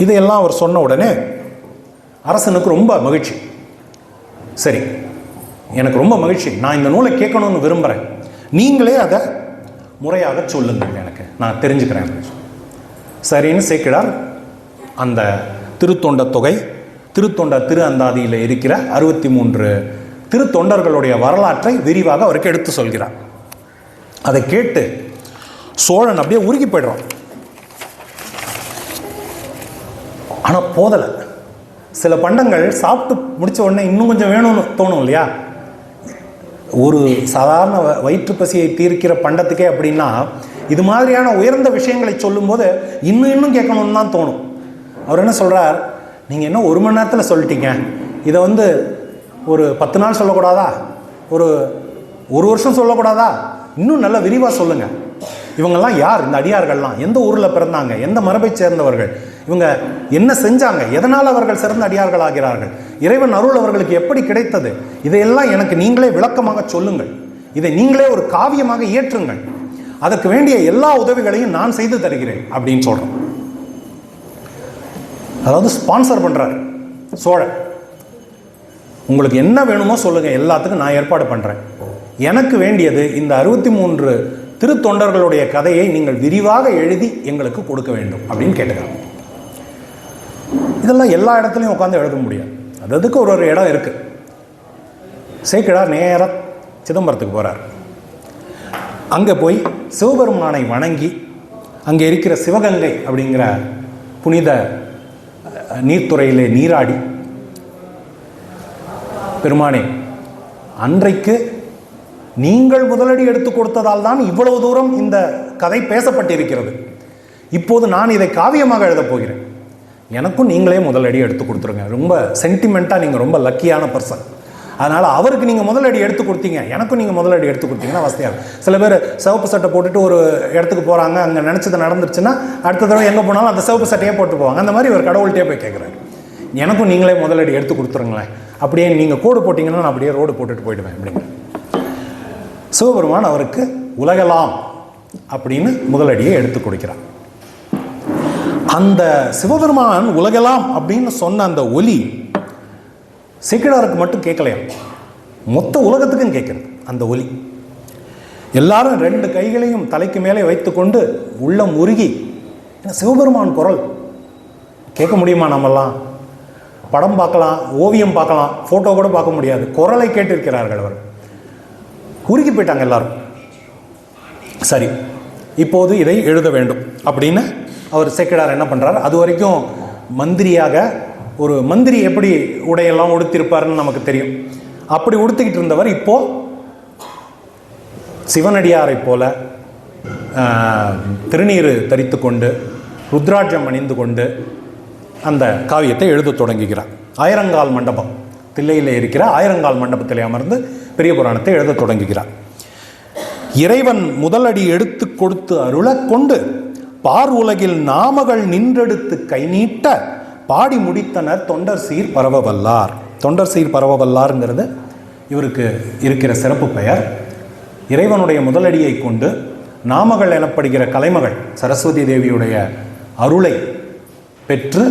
இதையெல்லாம் அவர் சொன்ன உடனே அரசனுக்கு ரொம்ப மகிழ்ச்சி. சரி, எனக்கு ரொம்ப மகிழ்ச்சி, நான் இந்த நூலை கேட்கணும்னு விரும்புகிறேன், நீங்களே அதை முறையாக சொல்லுங்கள், எனக்கு நான் தெரிஞ்சுக்கிறேன். சரின்னு சேக்கிழார் அந்த திருத்தொண்ட தொகை, திருத்தொண்டர் திரு அந்தாதியில் இருக்கிற 63 திருத்தொண்டர்களுடைய வரலாற்றை விரிவாக அவருக்கு எடுத்து சொல்கிறார். அதை கேட்டு சோழன் அப்படியே உருகி போய்டுறான். ஆனால் போதலை. சில பண்டங்கள் சாப்பிட்டு முடித்த உடனே இன்னும் கொஞ்சம் வேணும்னு தோணும் இல்லையா? ஒரு சாதாரண வயிற்று பசியை தீர்க்கிற பண்டத்துக்கே அப்படின்னா, இது மாதிரியான உயர்ந்த விஷயங்களை சொல்லும்போது இன்னும் கேட்கணும்னு தான் தோணும். அவர் என்ன சொல்கிறார், நீங்கள் என்ன 1 மணி நேரத்தில் சொல்லிட்டீங்க, இதை ஒரு 10 நாள் சொல்லக்கூடாதா? ஒரு வருஷம் சொல்லக்கூடாதா? இன்னும் நல்ல விரிவாக சொல்லுங்கள். இவங்கெல்லாம் யார்? இந்த அடியார்கள்லாம் எந்த ஊரில் பிறந்தாங்க? எந்த மரபை சேர்ந்தவர்கள்? இவங்க என்ன செஞ்சாங்க? எதனால் அவர்கள் சிறந்த அடியார்கள் ஆகிறார்கள்? இறைவன் அருள் அவர்களுக்கு எப்படி கிடைத்தது? இதையெல்லாம் எனக்கு நீங்களே விளக்கமாக சொல்லுங்கள். இதை நீங்களே ஒரு காவியமாக இயற்றுங்கள். அதற்கு வேண்டிய எல்லா உதவிகளையும் நான் செய்து தருகிறேன் அப்படின்னு சொல்கிறேன். அதாவது ஸ்பான்சர் பண்ணுறாரு சோழன். உங்களுக்கு என்ன வேணுமோ சொல்லுங்கள், எல்லாத்துக்கும் நான் ஏற்பாடு பண்ணுறேன். எனக்கு வேண்டியது இந்த 63 திருத்தொண்டர்களுடைய கதையை நீங்கள் விரிவாக எழுதி எங்களுக்கு கொடுக்க வேண்டும் அப்படின்னு கேட்டுக்கிறாங்க. இதெல்லாம் எல்லா இடத்துலையும் உட்காந்து எழுத முடியாது. அதுக்கு ஒரு இடம் இருக்குது. சேக்கிழார் நேராக சிதம்பரத்துக்கு போகிறார். அங்கே போய் சிவபெருமானை வணங்கி அங்கே இருக்கிற சிவகங்கை அப்படிங்கிற புனித நீர்த்துறையிலே நீராடி, பெருமானே, அன்றைக்கு நீங்கள் முதலடி எடுத்து கொடுத்ததால் தான் இவ்வளவு தூரம் இந்த கதை பேசப்பட்டிருக்கிறது. இப்போது நான் இதை காவியமாக எழுதப் போகிறேன். எனக்கும் நீங்களே முதலடி எடுத்து கொடுத்துருங்க. ரொம்ப சென்டிமெண்ட்டாக நீங்கள் ரொம்ப லக்கியான பர்சன். அதனால் அவருக்கு நீங்கள் முதலடி எடுத்து கொடுத்தீங்க, எனக்கும் நீங்கள் முதலடி எடுத்து கொடுத்தீங்கன்னா வசதியாக. சில பேர் சிவப்பு சட்டை போட்டுட்டு ஒரு இடத்துக்கு போகிறாங்க, அங்கே நினச்சது நடந்துருச்சுன்னா அடுத்த தடவை எங்கே போனாலும் அந்த சிவப்பு சட்டையே போட்டு போவாங்க. அந்த மாதிரி ஒரு கடவுள்கிட்டே போய் கேட்குறாரு, எனக்கும் நீங்களே முதலடி எடுத்து கொடுத்துருங்களேன். அப்படியே நீங்கள் கோடு போட்டிங்கன்னா நான் அப்படியே ரோடு போட்டுட்டு போயிடுவேன் அப்படிங்க. சிவபெருமான் அவருக்கு உலகலாம் அப்படின்னு முதலடியை எடுத்து கொடுக்கிறார். அந்த சிவபெருமான் உலகலாம் அப்படின்னு சொன்ன அந்த ஒலி சேக்கிழாருக்கு மட்டும் கேட்கலையா, மொத்த உலகத்துக்கும் கேட்குறது அந்த ஒலி. எல்லாரும் 2 கைகளையும் தலைக்கு மேலே வைத்துக்கொண்டு உள்ளம் உருகி, சிவபெருமான் குரல் கேட்க முடியுமா? நம்மெல்லாம் படம் பார்க்கலாம், ஓவியம் பார்க்கலாம், ஃபோட்டோ கூட பார்க்க முடியாது. குரலை கேட்டிருக்கிறார்கள் அவர். உருகி போயிட்டாங்க எல்லாரும். சரி, இப்போது இதை எழுத வேண்டும் அப்படின்னு அவர் சேக்கிழார் என்ன பண்ணுறார், அது வரைக்கும் மந்திரியாக, ஒரு மந்திரி எப்படி உடையெல்லாம் உடுத்திருப்பாருன்னு நமக்கு தெரியும், அப்படி உடுத்திக்கிட்டு இருந்தவர் இப்போ சிவனடியாரை போல திருநீறு தரித்து கொண்டு ருத்ராட்சம் அணிந்து கொண்டு அந்த காவியத்தை எழுத தொடங்குகிறார். ஆயிரங்கால் மண்டபம், தில்லையில் இருக்கிற ஆயிரங்கால் மண்டபத்தில் அமர்ந்து பெரிய புராணத்தை எழுத தொடங்குகிறார். இறைவன் முதலடி எடுத்து கொடுத்து அருளக் கொண்டு பார் உலகில் நாமகள் நின்றெடுத்து கை நீட்ட பாடி முடித்தனர் தொண்டர் சீர் பரவவல்லார். தொண்டர் சீர் பரவவல்லாருங்கிறது இவருக்கு இருக்கிற சிறப்பு பெயர். இறைவனுடைய முதலடியை கொண்டு நாமகள் எனப்படுகிற கலைமகள் சரஸ்வதி தேவியுடைய அருளை பெற்று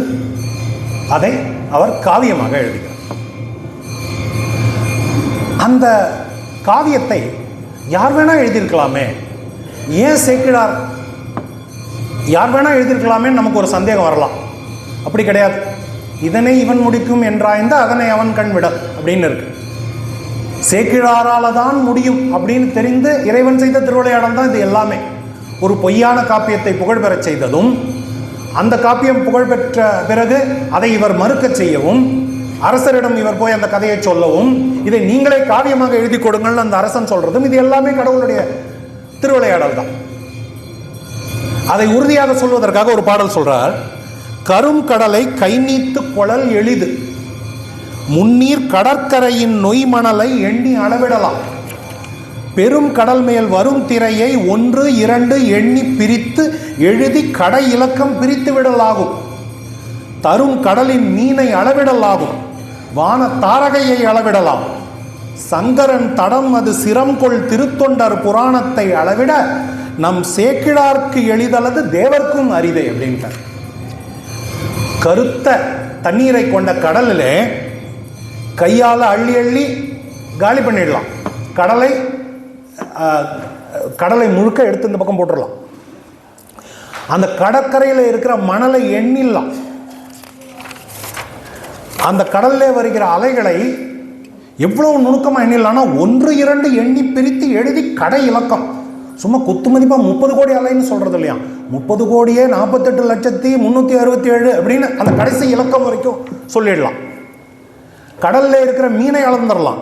அதை அவர் காவியமாக எழுதுகிறார். அந்த காவியத்தை யார் வேணா எழுதியிருக்கலாமே, ஏன் சேக்கிழார் யார் வேணா எழுதியிருக்கலாமே நமக்கு ஒரு சந்தேகம் வரலாம். அப்படி கிடையாது. இதனை இவன் முடிக்கும் என்றாய்ந்த அதனை அவன் கண் விட அப்படின்னு இருக்கு. சேக்கிழாரால தான் முடியும் அப்படின்னு தெரிந்து இறைவன் செய்த திருவிளையாடல் தான் இது எல்லாமே. ஒரு பொய்யான காப்பியத்தை புகழ்பெறச் செய்ததும், அந்த காப்பியம் புகழ்பெற்ற பிறகு அதை இவர் மறுக்க செய்யவும், அரசரிடம் இவர் போய் அந்த கதையை சொல்லவும், இதை நீங்களே காவியமாக எழுதி கொடுங்கள் அந்த அரசன் சொல்றதும், இது எல்லாமே கடவுளுடைய திருவிளையாடல் தான். அதை உறுதியாக சொல்வதற்காக ஒரு பாடல் சொல்றார். கரும் கடலை கை நீத்து கொளல் எளிது, முன்னீர் கடற்கரையின் நொய்மணலை எண்ணி அளவிடலாம், பெரும் கடல் மேல் வரும் திரையை 1 2 எண்ணி பிரித்து எழுதி கடை இலக்கம் பிரித்து விடலாகும், தரும் கடலின் மீனை அளவிடலாகும், வான தாரகையை அளவிடலாம், சங்கரன் தடம் அது சிரம் கொள் திருத்தொண்டர் புராணத்தை அளவிட நம் சேக்கிழார்க்கு எளிதல்லது தேவர்க்கும் அரிதே அப்படின்ட்டார். கருத்த தண்ணீரை கொண்ட கடலிலே கையால் அள்ளி அள்ளி காலி பண்ணிடலாம். கடலை முழுக்க எடுத்து இந்த பக்கம் போட்டுடலாம். அந்த கடற்கரையில் இருக்கிற மணலை எண்ணிடலாம். அந்த கடல்ல வருகிற அலைகளை எவ்வளவு நுணுக்கமாக எண்ணிடலாம்னா 1 2 எண்ணி பிரித்து எழுதி கடை இலக்கம். சும்மா குத்து மதிப்பா 30 கோடி அலைன்னு சொல்றது இல்லையா, 30 கோடியே 48,367 அப்படின்னு அந்த கடைசி இலக்கம் வரைக்கும் சொல்லிடலாம். கடல்ல இருக்கிற மீனை அளந்துடலாம்,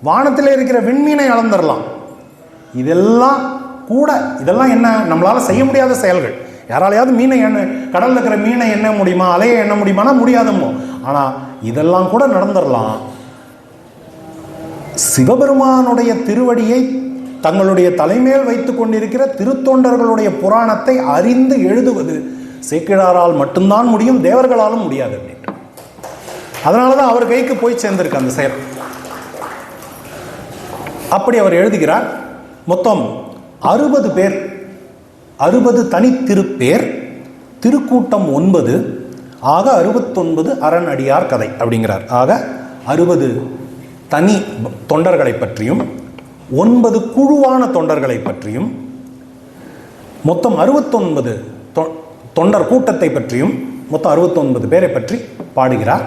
வானத்தில் இருக்கிற விண்மீனை அளந்துடலாம். இதெல்லாம் என்ன நம்மளால செய்ய முடியாத செயல்கள். யாராலையாவது மீனை கடல்ல இருக்கிற மீனை எண்ண முடியுமா, அலையை எண்ண முடியுமானா முடியாதமோ. ஆனா இதெல்லாம் கூட நடந்துடலாம். சிவபெருமானுடைய திருவடியை தங்களுடைய தலைமையில் வைத்துக் கொண்டிருக்கிற திருத்தொண்டர்களுடைய புராணத்தை அறிந்து எழுதுவது சேக்கிழாரால் மட்டும்தான் முடியும், தேவர்களாலும் முடியாது அப்படின்ட்டு. அதனாலதான் அவர் கைக்கு போய் சேர்ந்திருக்கு அந்த செயல். அப்படி அவர் எழுதுகிறார். மொத்தம் 60 பேர், 60 தனித்திருப்பேர், திருக்கூட்டம் 9, ஆக 69 அரணடியார் கதை அப்படிங்கிறார். ஆக 60 தனி தொண்டர்களை பற்றியும் 9 குழுவான தொண்டர்களை பற்றியும் மொத்தம் 69 தொண்டர் கூட்டத்தை பற்றியும் மொத்தம் 69 பேரை பற்றி பாடுகிறார்.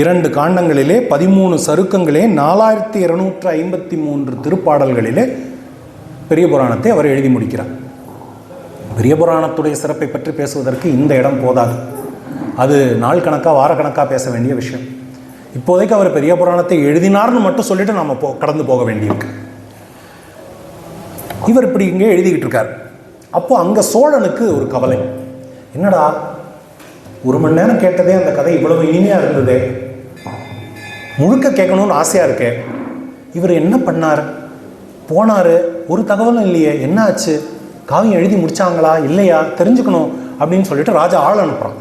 2 காண்டங்களிலே 13 சருக்கங்களே 4253 திருப்பாடல்களிலே பெரிய புராணத்தை அவர் எழுதி முடிக்கிறார். பெரிய புராணத்துடைய சிறப்பை பற்றி பேசுவதற்கு இந்த இடம் போதாது. அது நாள் கணக்காக வாரக்கணக்காக பேச வேண்டிய விஷயம். இப்போதைக்கு அவர் பெரிய புராணத்தை எழுதினார்னு மட்டும் சொல்லிட்டு நம்ம கடந்து போக வேண்டியிருக்கு. இவர் இப்படி இங்கே எழுதிக்கிட்டு இருக்கார். அப்போ அங்கே சோழனுக்கு ஒரு கவலை. என்னடா 1 மணி நேரம் கேட்டதே அந்த கதை இவ்வளவு இனிமையாக இருந்ததே, முழுக்க கேட்கணும்னு ஆசையாக இருக்கே, இவர் என்ன பண்ணார், போனார், ஒரு தகவலும் இல்லையே, என்ன ஆச்சு, காவியம் எழுதி முடிச்சாங்களா இல்லையா தெரிஞ்சுக்கணும் அப்படின்னு சொல்லிட்டு ராஜா ஆள் அனுப்புகிறான்.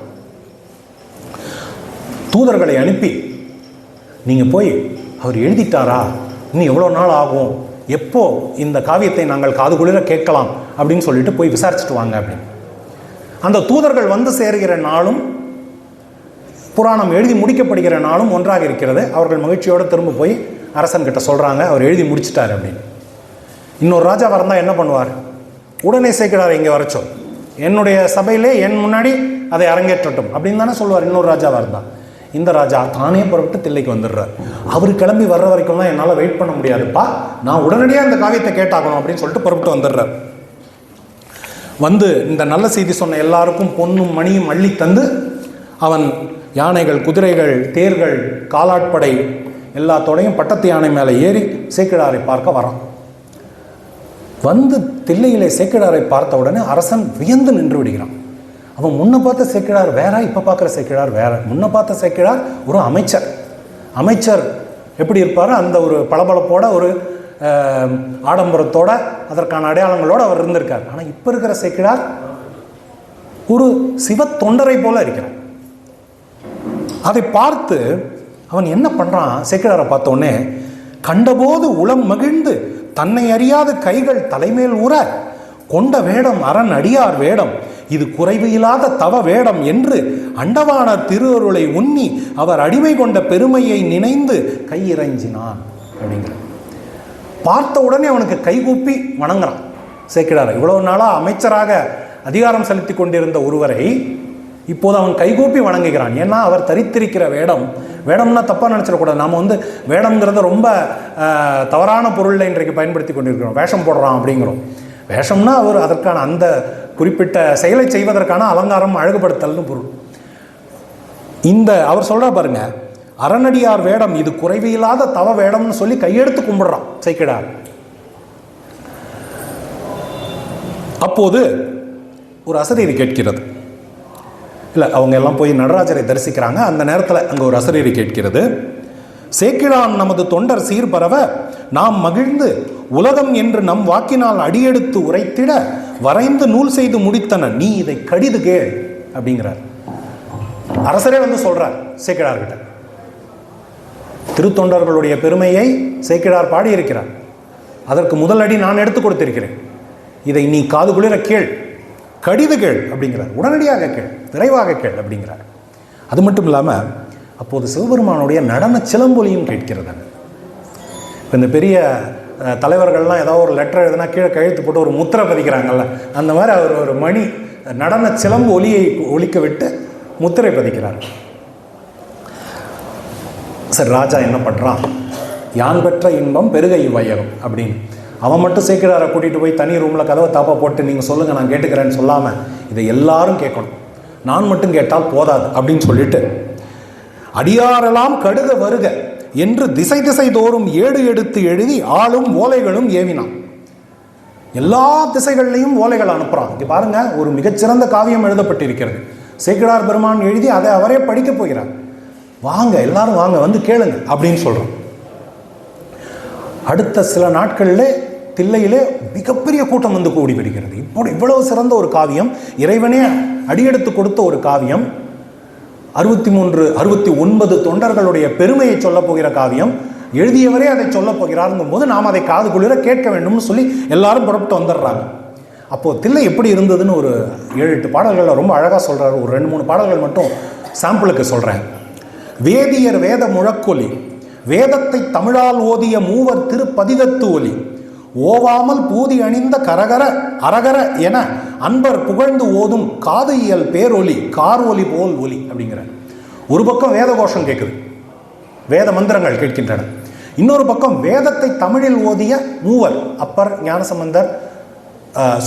தூதர்களை அனுப்பி நீங்கள் போய் அவர் எழுதிட்டாரா, இன்னும் எவ்வளோ நாள் ஆகும், எப்போ இந்த காவியத்தை நாங்கள் காது குளிர கேட்கலாம் அப்படின்னு சொல்லிட்டு போய் விசாரிச்சுட்டு வாங்க அப்படின்னு. அந்த தூதர்கள் வந்து சேர்கிற நாளும் புராணம் எழுதி முடிக்கப்படுகிற நாளும் ஒன்றாக இருக்கிறது. அவர்கள் மகிழ்ச்சியோடு திரும்ப போய் அரசன்கிட்ட சொல்கிறாங்க அவர் எழுதி முடிச்சிட்டார் அப்படின்னு. இன்னொரு ராஜா வரந்தால் என்ன பண்ணுவார், உடனே சேக்கிழார் இங்கே வரச்சோம், என்னுடைய சபையிலே என் முன்னாடி அதை அரங்கேற்றட்டும் அப்படின்னு தானே சொல்லுவார். இன்னொரு ராஜாவாக இருந்தால் இந்த ராஜா தானே புறப்பட்டு தில்லைக்கு வந்துடுறார். அவர் கிளம்பி வர்ற வரைக்கும்லாம் என்னால் வெயிட் பண்ண முடியாதுப்பா, நான் உடனடியாக இந்த காவியத்தை கேட்டாகணும் அப்படின்னு சொல்லிட்டு புறப்பட்டு வந்துடுறார். வந்து இந்த நல்ல செய்தி சொன்ன எல்லாருக்கும் பொன்னும் மணியும் அள்ளி தந்து அவன் யானைகள், குதிரைகள், தேர்கள், காலாட்படை எல்லாத்தோடையும் பட்டத்து யானை மேலே ஏறி சேக்கிழாரை பார்க்க வரான். வந்து தில்லையிலே சேக்கிழாரை பார்த்த உடனே அரசன் வியந்து நின்று விடுகிறான். அவன் முன்ன பார்த்த சேக்கிழார் வேற, இப்போ பார்க்குற சேக்கிழார் வேற. முன்ன பார்த்த சேக்கிழார் ஒரு அமைச்சர். அமைச்சர் எப்படி இருப்பார், அந்த ஒரு பளபளப்போட ஒரு ஆடம்பரத்தோட அதற்கான அடையாளங்களோடு அவர் இருந்திருக்கார். ஆனால் இப்போ இருக்கிற சேக்கிழார் ஒரு சிவ தொண்டரை போல இருக்கிறார். அதை பார்த்து அவன் என்ன பண்ணுறான், சேக்கிழாரை பார்த்த உடனே கண்டபோது உளம் மகிழ்ந்து தன்னை அறியாத கைகள் தலைமேல் உற கொண்ட வேடம் அரண் அடியார் வேடம், இது குறைவு இல்லாத தவ வேடம் என்று அண்டவான திருவருளை உண்ணி அவர் அடிமை கொண்ட பெருமையை நினைந்து கையிறைஞ்சினான் அப்படிங்கிற. பார்த்த உடனே அவனுக்கு கைகூப்பி வணங்குறான் சேக்கிழார். இவ்வளவு நாளாக அமைச்சராக அதிகாரம் செலுத்தி கொண்டிருந்த ஒருவரை இப்போது அவன் கைகூப்பி வணங்குகிறான். ஏன்னா அவர் தரித்திருக்கிற வேடம், வேடம்னா தப்பாக நினச்சிடக்கூடாது. நாம் வந்து வேடம்ங்கிறத ரொம்ப தவறான பொருளில் இன்றைக்கு பயன்படுத்தி கொண்டிருக்கிறோம். வேஷம் போடுறான் அப்படிங்கிறோம். வேஷம்னா அவர் அதற்கான அந்த குறிப்பிட்ட செயலை செய்வதற்கான அலங்காரம், அழகுபடுத்தல்னு பொருள். இந்த அவர் சொல்கிறா பாருங்க, அரணடியார் வேடம் இது குறைவு இல்லாத தவ வேடம்னு சொல்லி கையெடுத்து கும்பிடுறான் சேக்கிழார். அப்போது ஒரு அசரீரி கேட்கிறது. இல்லை, அவங்க எல்லாம் போய் நடராஜரை தரிசிக்கிறாங்க. அந்த நேரத்தில் அங்கே ஒரு அசரீரி கேட்கிறது. சேக்கிழான் நமது தொண்டர் சீர்பரவ நாம் மகிழ்ந்து உலகம் என்று நம் வாக்கினால் அடியெடுத்து உரைத்திட வரைந்து நூல் செய்து முடித்தன, நீ இதை கடிது கேள் அப்படிங்கிறார். அரசரே வந்து சொல்றார் சேக்கிழார்கிட்ட. திருத்தொண்டர்களுடைய பெருமையை சேக்கிழார் பாடியிருக்கிறார். அதற்கு முதல் அடி நான் எடுத்து கொடுத்திருக்கிறேன். இதை நீ காது குளிர கேள், கடிது கேள் அப்படிங்கிறார். உடனடியாக கேள், விரைவாக கேள் அப்படிங்கிறார். அது மட்டும் இல்லாமல் அப்போது சிவபெருமானுடைய நடன சிலம்பொலியும் கேட்கிறது. இப்போ இந்த பெரிய தலைவர்கள்லாம் ஏதாவது ஒரு லெட்டர் எழுதுனா கீழே கழுத்து போட்டு ஒரு முத்திரை பதிக்கிறாங்கல்ல, அந்த மாதிரி அவர் ஒரு மணி நடன சிலம்பு ஒலியை ஒலிக்க விட்டு முத்திரை பதிக்கிறார். சரி, ராஜா என்ன பண்ணுறான், யான் பெற்ற இன்பம் பெருக இவ்வையகம் அப்படின்னு அவன் மட்டும் சேக்கிழாரை கூட்டிகிட்டு போய் தனி ரூமில் கதவை தாப்பா போட்டு நீங்கள் சொல்லுங்கள் நான் கேட்டுக்கிறேன்னு சொல்லாமல் இதை எல்லாரும் கேட்கணும், நான் மட்டும் கேட்டால் போதாது அப்படின்னு சொல்லிட்டு அடியாரெல்லாம் கடுக வருக என்று திசை திசை தோறும் ஏடு எடுத்து எழுதி ஆளும் ஓலைகளும் ஏவினான். எல்லா திசைகள்லையும் ஓலைகள் அனுப்புகிறான். இங்கே பாருங்க, ஒரு மிகச்சிறந்த காவியம் எழுதப்பட்டிருக்கிறது. சேக்கிழார் பெருமான் எழுதி அதை அவரே படிக்க போகிறார். வாங்க எல்லாரும் வாங்க வந்து கேளுங்க அப்படின்னு சொல்கிறோம். அடுத்த சில நாட்களில் தில்லையிலே மிகப்பெரிய கூட்டம் வந்து கூடி வருகிறது. இவ்வளவு சிறந்த ஒரு காவியம், இறைவனே அடியெடுத்து கொடுத்த ஒரு காவியம், 69 தொண்டர்களுடைய பெருமையை சொல்ல போகிற காவியம், எழுதியவரே அதை சொல்ல போகிறாருங்கும் போது நாம் அதை காது குளிர கேட்க வேண்டும்னு சொல்லி எல்லாரும் புறப்பட்டு வந்துடுறாங்க. அப்போது தில்லை எப்படி இருந்ததுன்னு ஒரு 7-8 பாடல்களில் ரொம்ப அழகாக சொல்கிறார். ஒரு 2-3 பாடல்கள் மட்டும் சாம்பிளுக்கு சொல்கிறேன். வேதியர் வேத முழக்கொலி, வேதத்தை தமிழால் ஓதிய மூவர் திருப்பதிகத்து ஒலி, ஓவாமல் பூதி அணிந்த கரகர அரகர என அன்பர் புகழ்ந்து ஓதும் காது இயல் பேரொலி கார் ஒலி போல் ஒலி அப்படிங்கிற. ஒரு பக்கம் வேத கோஷம் கேட்குது, வேத மந்திரங்கள் கேட்கின்றன. இன்னொரு பக்கம் வேதத்தை தமிழில் ஓதிய மூவர், அப்பர், ஞானசம்பந்தர்,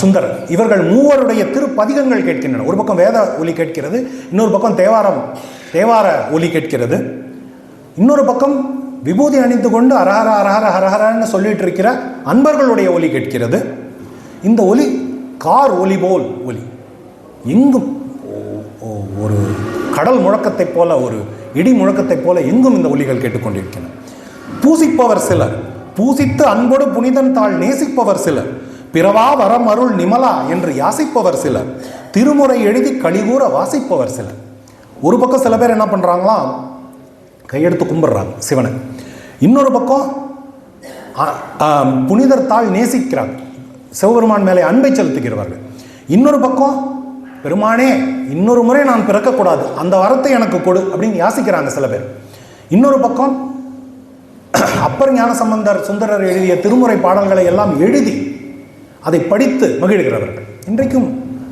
சுந்தரர், இவர்கள் மூவருடைய திருப்பதிகங்கள் கேட்கின்றன. ஒரு பக்கம் வேத ஒலி கேட்கிறது, இன்னொரு பக்கம் தேவார ஒலி கேட்கிறது, இன்னொரு பக்கம் விபூதி அணிந்து கொண்டு அரஹர அரஹர ஹரஹரன்னு சொல்லிட்டு இருக்கிற அன்பர்களுடைய ஒலி கேட்கிறது. இந்த ஒலி கார் ஒலி போல் ஒலி, எங்கும் ஒரு கடல் முழக்கத்தை போல, ஒரு இடி முழக்கத்தை போல எங்கும் இந்த ஒலிகள் கேட்டுக்கொண்டிருக்கின்றன. பூசிப்பவர் சிலர், பூசித்து அன்போடு புனிதன் தாள் நேசிப்பவர் சிலர், பிறவா வரம் அருள் நிமலா என்று யாசிப்பவர் சிலர், திருமுறை எழுதி கலிகூற வாசிப்பவர் சிலர். ஒரு பக்கம் சில பேர் என்ன பண்ணுறாங்களாம், கையெடுத்து கும்பிடுறாங்க சிவனை. இன்னொரு பக்கம் புனிதர் தாள் நேசிக்கிறாங்க, சிவபெருமான் மேலே அன்பை செலுத்துகிறவர்கள். இன்னொரு பக்கம் பெருமானே இன்னொரு முறை நான் பிறக்கக்கூடாது, அந்த வரத்தை எனக்கு கொடு அப்படின்னு யாசிக்கிறாங்க சில பேர். இன்னொரு பக்கம் அப்பர், ஞானசம்பந்தர், சுந்தரர் எழுதிய திருமுறை பாடல்களை எல்லாம் எழுதி அதை படித்து மகிழ்கிறவர்கள். இன்றைக்கும்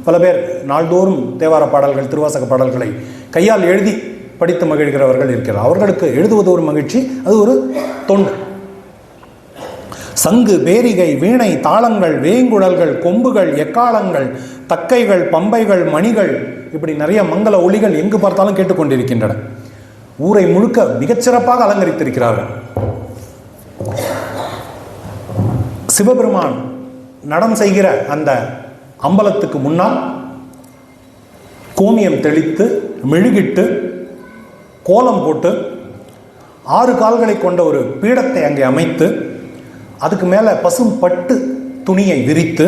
பல பேர் நாள்தோறும் தேவார பாடல்கள், திருவாசக பாடல்களை கையால் எழுதி படித்து மகிழ்கிறவர்கள் இருக்கிறார். அவர்களுக்கு எழுதுவது ஒரு மகிழ்ச்சி, அது ஒரு தொண்டு. சங்கு, பேரிகை, வீணை, தாளங்கள், வேங்குழல்கள், கொம்புகள், எக்காலங்கள், தக்கைகள், பம்பைகள், மணிகள், இப்படி நிறைய மங்கள ஒலிகள் எங்கு பார்த்தாலும் கேட்டுக்கொண்டிருக்கின்றன. ஊரை முழுக்க மிகச்சிறப்பாக அலங்கரித்திருக்கிறார்கள். சிவபெருமான் நடம் செய்கிற அந்த அம்பலத்துக்கு முன்னால் கோமியம் தெளித்து மெழுகிட்டு கோலம் போட்டு 6 கால்களை கொண்ட ஒரு பீடத்தை அங்கே அமைத்து அதுக்கு மேலே பசும் பட்டு துணியை விரித்து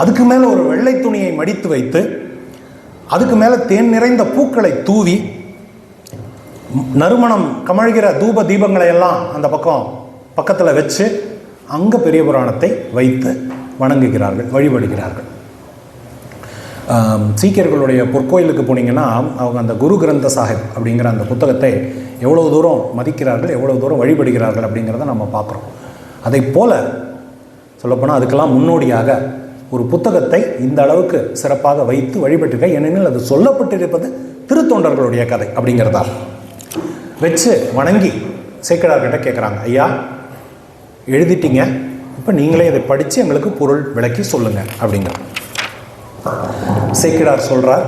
அதுக்கு மேலே ஒரு வெள்ளை துணியை மடித்து வைத்து அதுக்கு மேலே தேன் நிறைந்த பூக்களை தூவி நறுமணம் கமழ்கிற தூப தீபங்களை எல்லாம் அந்த பக்கத்தில் வச்சு அங்கே பெரிய புராணத்தை வைத்து வணங்குகிறார்கள், வழிபடுகிறார்கள். சீக்கியர்களுடைய பொற்கோயிலுக்கு போனீங்கன்னா அவங்க அந்த குரு கிரந்த சாஹிப் அப்படிங்கிற அந்த புத்தகத்தை எவ்வளோ தூரம் மதிக்கிறார்கள், எவ்வளோ தூரம் வழிபடுகிறார்கள் அப்படிங்கிறத நம்ம பார்க்குறோம். அதை போல சொல்லப்போனால் அதுக்கெல்லாம் முன்னோடியாக ஒரு புத்தகத்தை இந்த அளவுக்கு சிறப்பாக வைத்து வழிபட்டிருக்க, ஏனெனில் அது சொல்லப்பட்டிருப்பது திருத்தொண்டர்களுடைய கதை அப்படிங்கிறதா வச்சு வணங்கி சேக்கிழார்கிட்ட கேட்குறாங்க, ஐயா எழுதிட்டீங்க, இப்போ நீங்களே இதை படித்து எங்களுக்கு பொருள் விளக்கி சொல்லுங்கள் அப்படிங்கிற. சேக்கிழார் சொல்கிறார்,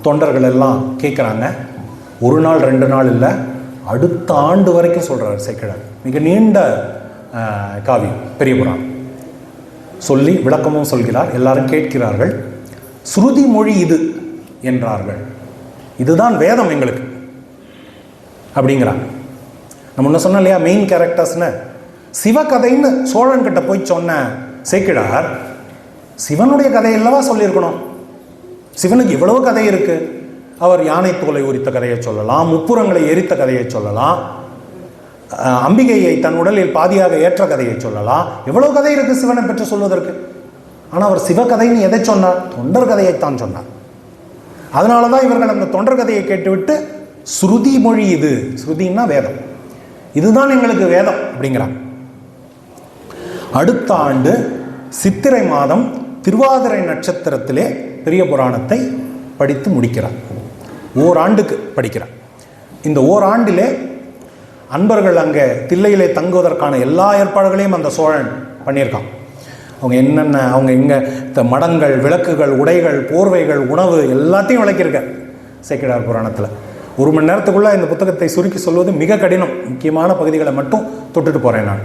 தொண்டர்கள் எல்லாம் கேட்குறாங்க. 1 நாள் 2 நாள் இல்லை, அடுத்த ஆண்டு வரைக்கும் சொல்கிறார் சேக்கிழார். மிக நீண்ட காவியம் பெரிய புராணம் சொல்லி விளக்கமும் சொல்கிறார். எல்லாரும் கேட்கிறார்கள். ஸ்ருதி மொழி இது என்றார்கள். இதுதான் வேதம் எங்களுக்கு அப்படிங்கிறாங்க. நம்ம ஒன்று சொன்னோம் இல்லையா, மெயின் கேரக்டர்ஸ்னு சிவகதைன்னு சோழன் கிட்ட போய் சொன்ன சேக்கிழார் சிவனுடைய கதையல்லவா சொல்லியிருக்கணும். சிவனுக்கு இவ்வளவு கதை இருக்கு. அவர் யானை தோலை உரித்த கதையை சொல்லலாம், முப்புறங்களை எரித்த கதையை சொல்லலாம், அம்பிகையை தன் உடலில் பாதியாக ஏற்ற கதையை சொல்லலாம். எவ்வளவு கதை இருக்கு சிவனை பற்றி சொல்வதற்கு. ஆனால் அவர் சிவகதைன்னு எதை சொன்னார்? தொண்டர் கதையைத்தான் சொன்னார். அதனால தான் இவர்கள் அந்த தொண்டர் கதையை கேட்டுவிட்டு ஸ்ருதி மொழி இது, ஸ்ருதின்னா வேதம், இதுதான் எங்களுக்கு வேதம் அப்படிங்கிறாங்க. அடுத்த ஆண்டு சித்திரை மாதம் திருவாதிரை நட்சத்திரத்திலே பெரிய புராணத்தை படித்து முடிக்கிறார். ஓராண்டுக்கு படிக்கிறார். இந்த ஓராண்டிலே அன்பர்கள் அங்கே தில்லையிலே தங்குவதற்கான எல்லா ஏற்பாடுகளையும் அந்த சோழன் பண்ணியிருக்கான். அவங்க என்னென்ன அவங்க இங்கே மடங்கள், விளக்குகள், உடைகள், போர்வைகள், உணவு எல்லாத்தையும் விளக்கியிருக்க சேக்கிழார் புராணத்தில். 1 மணி நேரத்துக்குள்ளே இந்த புத்தகத்தை சுருக்கி சொல்வது மிக கடினம். முக்கியமான பகுதிகளை மட்டும் தொட்டுட்டு போகிறேன் நான்.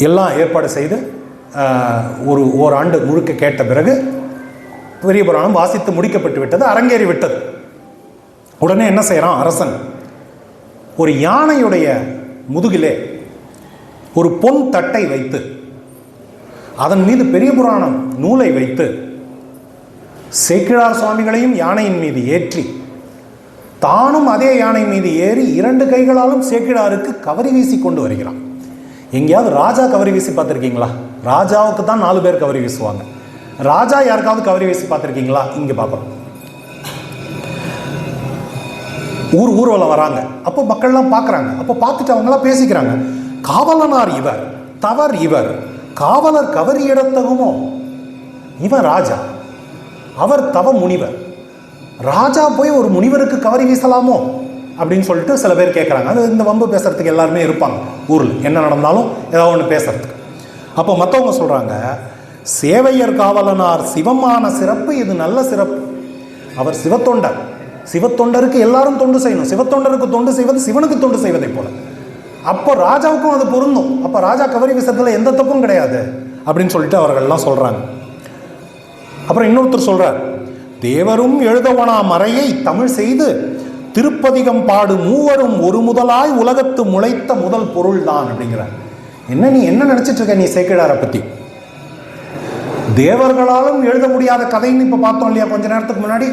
எல்லாம் ஏற்பாடு செய்து ஓராண்டு முழுக்க கேட்ட பிறகு பெரிய புராணம் வாசித்து முடிக்கப்பட்டு விட்டது, அரங்கேறி விட்டது. உடனே என்ன செய்கிறான் அரசன்? ஒரு யானையுடைய முதுகிலே ஒரு பொன் தட்டை வைத்து அதன் மீது பெரிய புராணம் நூலை வைத்து சேக்கிழார் சுவாமிகளையும் யானையின் மீது ஏற்றி தானும் அதே யானை மீது ஏறி 2 கைகளாலும் சேக்கிழாருக்கு கவரி வீசி கொண்டு வருகிறான். எங்கேயாவது ராஜா கவரி வீசி பார்த்துருக்கீங்களா? ராஜாவுக்கு தான் 4 பேர் கவரி வீசுவாங்க. ராஜா யாருக்காவது கவரி வீசி பார்த்துருக்கீங்களா? இங்கே பார்க்குறோம். ஊர்வலம் வராங்க. அப்போ மக்கள்லாம் பார்க்குறாங்க. அப்போ பார்த்துட்டு அவங்களாம் பேசிக்கிறாங்க. காவலனார் இவர், தவர் இவர், காவலர் கவரி இடத்தகுமோ, இவர் ராஜா, அவர் தவ முனிவர், ராஜா போய் ஒரு முனிவருக்கு கவரி வீசலாமோ அப்படின்னு சொல்லிட்டு சில பேர் கேட்குறாங்க. அது இந்த வம்பு பேசுறதுக்கு எல்லாருமே இருப்பாங்க ஊரில், என்ன நடந்தாலும் ஏதாவது ஒன்று பேசுறதுக்கு. அப்போ மற்றவங்க சொல்கிறாங்க, சேவையர் காவலனார் சிவமான சிறப்பு, இது நல்ல சிறப்பு. அவர் சிவத்தொண்டர், சிவத்தொண்டருக்கு எல்லாரும் தொண்டு செய்யணும். சிவத்தொண்டருக்கு தொண்டு செய்வது சிவனுக்கு தொண்டு செய்வதை போல. அப்போ ராஜாவுக்கும் அது பொருந்தும். அப்போ ராஜா கவரி வீசத்தில் எந்த தப்பும் கிடையாது அப்படின்னு சொல்லிட்டு அவர்கள்லாம் சொல்கிறாங்க. அப்புறம் இன்னொருத்தர் சொல்கிறார், தேவரும் எழுதவனா மறையை தமிழ் செய்து திருப்பதிகம் பாடு மூவரும் ஒரு முதலாய் உலகத்து முளைத்த முதல் பொருள் தான் அப்படிங்கிறார். நீ என்ன நினைச்சிட்டு இருக்க நீ சேக்கிழாரை பத்தி? தேவர்களாலும் எழுத முடியாத கதைன்னு இப்ப பார்த்தோம் இல்லையா கொஞ்ச நேரத்துக்கு முன்னாடி?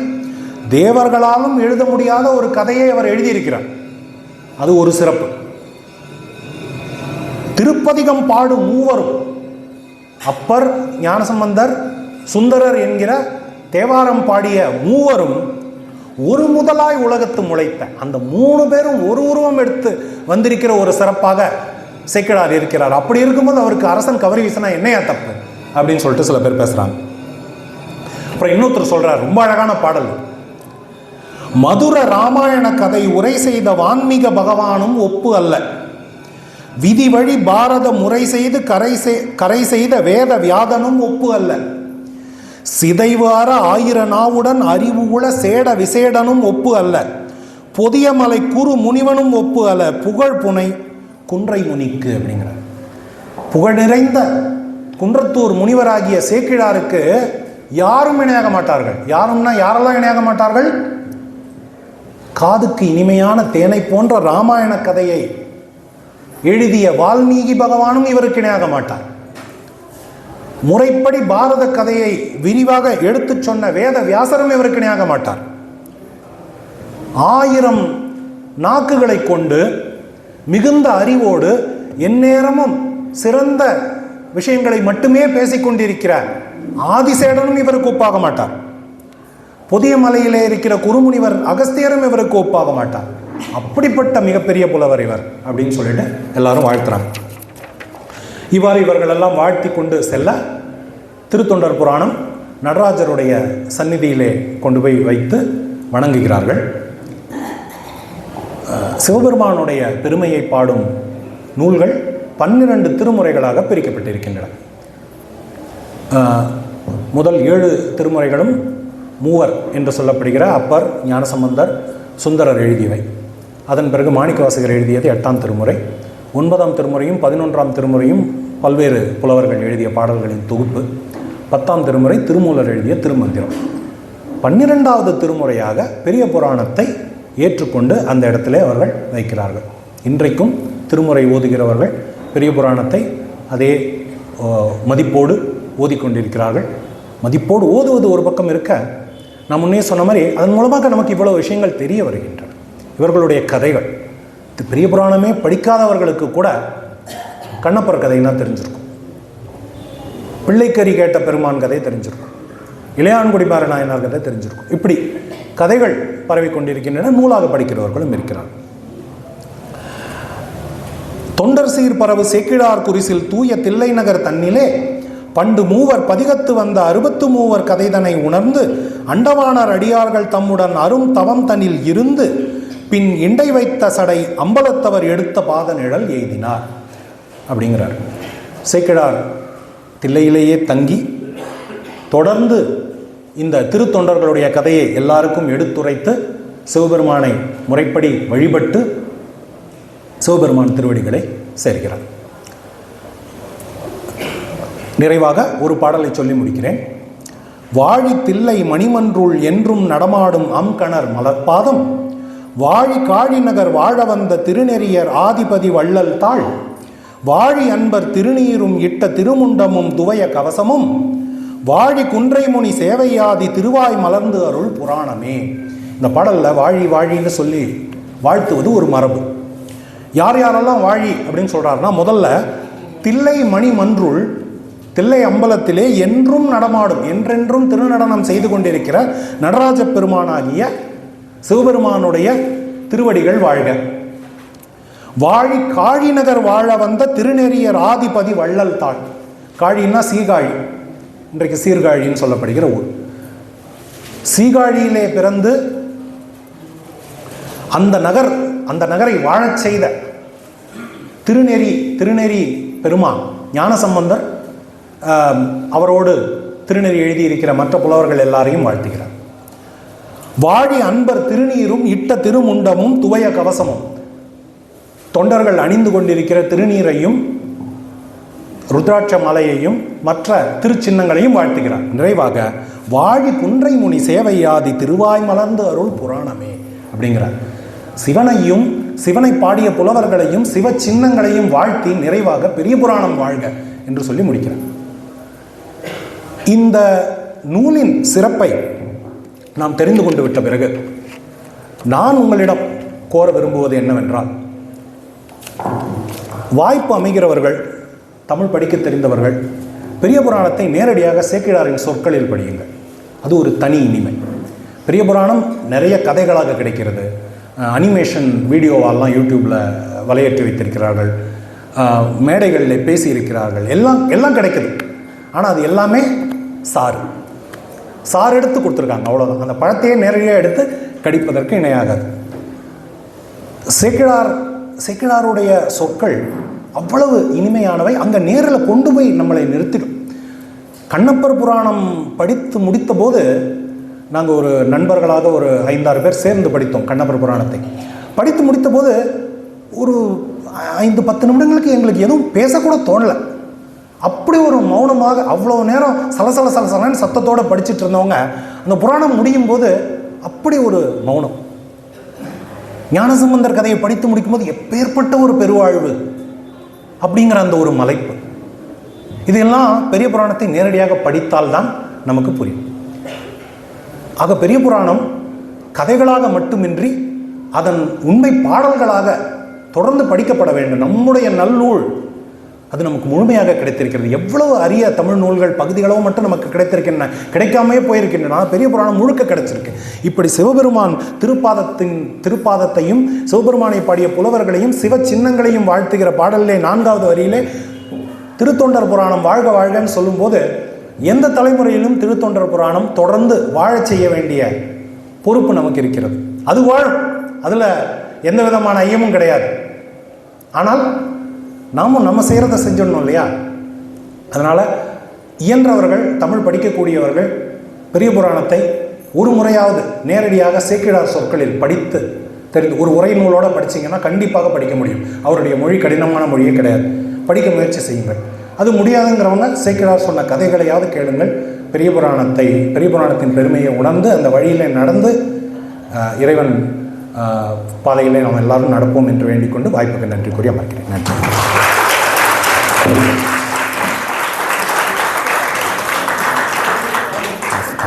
தேவர்களாலும் எழுத முடியாத ஒரு கதையை அவர் எழுதியிருக்கிறார். அது ஒரு சிறப்பு. திருப்பதிகம் பாடு மூவரும், அப்பர், ஞானசம்பந்தர், சுந்தரர் என்கிற தேவாரம் பாடிய மூவரும் ஒரு முதலாய் உலகத்து முளைத்த, அந்த 3 பேரும் ஒரு உருவம் எடுத்து வந்திருக்கிற ஒரு சிறப்பாக சேக்கிழார் இருக்கிறார். அப்படி இருக்கும்போது அவருக்கு அரசன் கவரி வீசினா என்னையா தப்பு அப்படின்னு சொல்லிட்டு சில பேர் பேசுறாங்க. அப்புறம் இன்னொருத்தர் சொல்றார், ரொம்ப அழகான பாடல். மதுர ராமாயண கதை உரை செய்த வான்மீக பகவானும் ஒப்பு அல்ல. விதி வழி பாரத முறை செய்து கரை செய்த வேத வியாதனும் ஒப்பு அல்ல. சிதைவார 1000 நாவுடன் அறிவு உள சேட விசேடனும் ஒப்பு அல்ல. பொதியமலை குரு முனிவனும் ஒப்பு அல்ல. புகழ் புனை குன்றை முனிக்கு அப்படிங்கிறார். புகழ் நிறைந்த குன்றத்தூர் முனிவராகிய சேக்கிழாருக்கு யாரும் இணையாக மாட்டார்கள். யாரும்னா யாரெல்லாம் இணையாக மாட்டார்கள்? காதுக்கு இனிமையான தேனை போன்ற ராமாயண கதையை எழுதிய வால்மீகி பகவானும் இவருக்கு இணையாக மாட்டார். முறைப்படி பாரத கதையை விரிவாக எடுத்துச் சொன்ன வேத வியாசரும் இவருக்கு இணையாக மாட்டார். 1000 நாக்குகளை கொண்டு மிகுந்த அறிவோடு எந்நேரமும் சிறந்த விஷயங்களை மட்டுமே பேசிக்கொண்டிருக்கிறார் ஆதிசேடனும் இவருக்கு ஒப்பாக மாட்டார். புதிய மலையிலே இருக்கிற குருமுனிவர் அகஸ்தியரும் இவருக்கு ஒப்பாக மாட்டார். அப்படிப்பட்ட மிகப்பெரிய புலவர் இவர் அப்படின்னு சொல்லிட்டு எல்லாரும் வாழ்த்துறாங்க. இவ்வாறு இவர்கள் எல்லாம் வாழ்த்தி கொண்டு செல்ல திருத்தொண்டர் புராணம் நடராஜருடைய சந்நிதியிலே கொண்டு போய் வைத்து வணங்குகிறார்கள். சிவபெருமானுடைய பெருமையை பாடும் நூல்கள் 12 திருமுறைகளாக பிரிக்கப்பட்டிருக்கின்றன. முதல் 7 திருமுறைகளும் மூவர் என்று சொல்லப்படுகிற அப்பர், ஞானசம்பந்தர், சுந்தரர் எழுதியவை. அதன் பிறகு மாணிக்கவாசகர் எழுதியது 8ஆம் திருமுறை. 9ஆம் திருமுறையும் 11ஆம் திருமுறையும் பல்வேறு புலவர்கள் எழுதிய பாடல்களின் தொகுப்பு. 10ஆம் திருமுறை திருமூலர் எழுதிய திருமந்திரம். 12வது திருமுறையாக பெரிய புராணத்தை ஏற்றுக்கொண்டு அந்த இடத்திலே அவர்கள் வைக்கிறார்கள். இன்றைக்கும் திருமுறை ஓதுகிறவர்கள் பெரிய புராணத்தை அதே மதிப்போடு ஓதிக்கொண்டிருக்கிறார்கள். மதிப்போடு ஓதுவது ஒரு பக்கம் இருக்க, நான் முன்னே சொன்ன மாதிரி அதன் மூலமாக நமக்கு இவ்வளவு விஷயங்கள் தெரிய வருகின்றன. இவர்களுடைய கதைகள் பெரிய புராணமே படிக்காதவர்களுக்கு கூட கண்ணப்பர் கதைன்னா தெரிஞ்சிருக்கும், பிள்ளைக்கறி கேட்ட பெருமான் கதை தெரிஞ்சிருக்கும், இளையான்குடி பாரநாயனார் கதை தெரிஞ்சிருக்கும். இப்படி கதைகள் பரவி கொண்டிருக்கின்றன. நூலாக படிக்கிறவர்களும் இருக்கிறார்கள். தொண்டர் சீர் பரவு சேக்கிழார் குறிசில் தூய தில்லை நகர் தன்னிலே பண்டு மூவர் பதிகத்து வந்த 63 கதைதனை உணர்ந்து அண்டவானார் அடியார்கள் தம்முடன் அரும் தவம் தனில் இருந்து பின் இண்டை வைத்த சடை அம்பலத்தவர் எடுத்த பாத நிழல் எய்தினார் அப்படிங்கிறார். சேக்கிழார் தில்லையிலேயே தங்கி தொடர்ந்து இந்த திருத்தொண்டர்களுடைய கதையை எல்லாருக்கும் எடுத்துரைத்து சிவபெருமானை முறைப்படி வழிபட்டு சிவபெருமான் திருவடிகளை சேர்க்கிறார். நிறைவாக ஒரு பாடலை சொல்லி முடிக்கிறேன். வாழி தில்லை மணிமன்றுள் என்றும் நடமாடும் அம்கணர் மலர்பாதம் வாழி காழி நகர் வாழ வந்த திருநெறியர் ஆதிபதி வள்ளல் தாள் வாழி அன்பர் திருநீரும் இட்ட திருமுண்டமும் துவய கவசமும் வாழி குன்றைமுனி சேவையாதி திருவாய் மலர்ந்து அருள் புராணமே. இந்த பாடலில் வாழி வாழின்னு சொல்லி வாழ்த்துவது ஒரு மரபு. யார் யாரெல்லாம் வாழி அப்படின்னு சொல்கிறாருன்னா, முதல்ல தில்லை மணிமன்றுள் தில்லை அம்பலத்திலே என்றும் நடமாடும், என்றென்றும் திருநடனம் செய்து கொண்டிருக்கிற நடராஜ பெருமானாகிய சிவபெருமானுடைய திருவடிகள் வாழ்க. வாழி காழி நகர் வாழ வந்த திருநெறியர் ஆதிபதி வள்ளல் தாள். காழின்னா சீர்காழி, இன்றைக்கு சீர்காழின்னு சொல்லப்படுகிற ஊர். சீர்காழியிலே பிறந்து அந்த நகரை வாழச் செய்த திருநெறி பெருமான் ஞானசம்பந்தர் அவரோடு திருநெறி எழுதியிருக்கிற மற்ற புலவர்கள் எல்லாரையும் வாழ்த்துகிறார். வாழி அன்பர் திருநீரும் இட்ட திருமுண்டமும் துவய கவசமும், தொண்டர்கள் அணிந்து கொண்டிருக்கிற திருநீரையும் ருத்ராட்ச மலையையும் மற்ற திருச்சின்னங்களையும் வாழ்த்துகிறார். நிறைவாக வாழி குன்றை முனி சேவையாதி திருவாய் மலர்ந்து அருள் புராணமே அப்படிங்கிறார். சிவனை பாடிய புலவர்களையும் சிவ சின்னங்களையும் வாழ்த்தி நிறைவாக பெரிய புராணம் வாழ்க என்று சொல்லி முடிக்கிறார். இந்த நூலின் சிறப்பை நாம் தெரிந்து கொண்டு விட்ட பிறகு நான் உங்களிடம் கோர விரும்புவது என்னவென்றால், வாய்ப்பு அமைகிறவர்கள், தமிழ் படிக்க தெரிந்தவர்கள் பெரிய புராணத்தை நேரடியாக சேக்கிழாரின் சொற்களில் படியுங்கள். அது ஒரு தனி இனிமை. பெரிய புராணம் நிறைய கதைகளாக கிடைக்கிறது. அனிமேஷன் வீடியோவெல்லாம் யூடியூப்பில் வலையேற்றி வைத்திருக்கிறார்கள், மேடைகளில் பேசியிருக்கிறார்கள், எல்லாம் கிடைக்குது. ஆனால் அது எல்லாமே சாறு எடுத்து கொடுத்துருக்காங்க, அவ்வளோதான். அந்த பழத்தையே நேரடியாக எடுத்து கடிப்பதற்கு இணையாகாது. சேக்கிழாருடைய சொற்கள் அவ்வளவு இனிமையானவை. அங்கே நேரில் கொண்டு போய் நம்மளை நிறுத்திடும். கண்ணப்பர் புராணம் படித்து முடித்த போது நாங்கள் ஒரு நண்பர்களாக ஒரு 5-6 பேர் சேர்ந்து படித்தோம். கண்ணப்பர் புராணத்தை படித்து முடித்த போது ஒரு 5-10 நிமிடங்களுக்கு எங்களுக்கு எதுவும் பேசக்கூட தோணலை. அப்படி ஒரு மௌனமாக அவ்வளோ நேரம் சலசலன்னு சத்தத்தோடு படிச்சுட்டு இருந்தவங்க அந்த புராணம் முடியும் போது அப்படி ஒரு மௌனம். ஞானசம்பந்தர் கதையை படித்து முடிக்கும் போது எப்பேற்பட்ட ஒரு பெருவாழ்வு அப்படிங்கிற அந்த ஒரு மலைப்பு. இதெல்லாம் பெரிய புராணத்தை நேரடியாக படித்தால்தான் நமக்கு புரியும். ஆக பெரிய புராணம் கதைகளாக மட்டுமின்றி அதன் உண்மை பாடல்களாக தொடர்ந்து படிக்கப்பட வேண்டும். நம்முடைய நல்லூல் அது நமக்கு முழுமையாக கிடைத்திருக்கிறது. எவ்வளவு அரிய தமிழ் நூல்கள் பகுதிகளோ மட்டும் நமக்கு கிடைத்திருக்கின்றன, கிடைக்காமே போயிருக்கின்றன. பெரிய புராணம் முழுக்க கிடைச்சிருக்கு. இப்படி சிவபெருமான் திருப்பாதத்தையும் சிவபெருமானை பாடிய புலவர்களையும் சிவ சின்னங்களையும் வாழ்த்துகிற பாடலிலே 4வது வரியிலே திருத்தொண்டர் புராணம் வாழ்க வாழ்கன்னு சொல்லும்போது எந்த தலைமுறையிலும் திருத்தொண்டர் புராணம் தொடர்ந்து வாழச் செய்ய வேண்டிய பொறுப்பு நமக்கு இருக்கிறது. அது வாழும், அதில் எந்த விதமான ஐயமும் கிடையாது. ஆனால் நாமும் நம்ம செய்கிறத செஞ்சிடணும் இல்லையா? அதனால் இயன்றவர்கள், தமிழ் படிக்கக்கூடியவர்கள் பெரிய புராணத்தை ஒரு முறையாவது நேரடியாக சேக்கிழார் சொற்களில் படித்து தெரிந்து ஒரு உரை நூலோடு படித்தீங்கன்னா கண்டிப்பாக படிக்க முடியும். அவருடைய மொழி கடினமான மொழியே கிடையாது. படிக்க முயற்சி செய்யுங்கள். அது முடியாதுங்கிறவங்க சேக்கிழார் சொன்ன கதைகளையாவது கேளுங்கள். பெரிய புராணத்தின் பெருமையை உணர்ந்து அந்த வழியில் நடந்து இறைவன் பாதையிலே நாம் எல்லாரும் நடப்போம் என்று வேண்டிக் கொண்டு வாய்ப்புக்கு நன்றி கூறி அமர்கிறேன். நன்றி.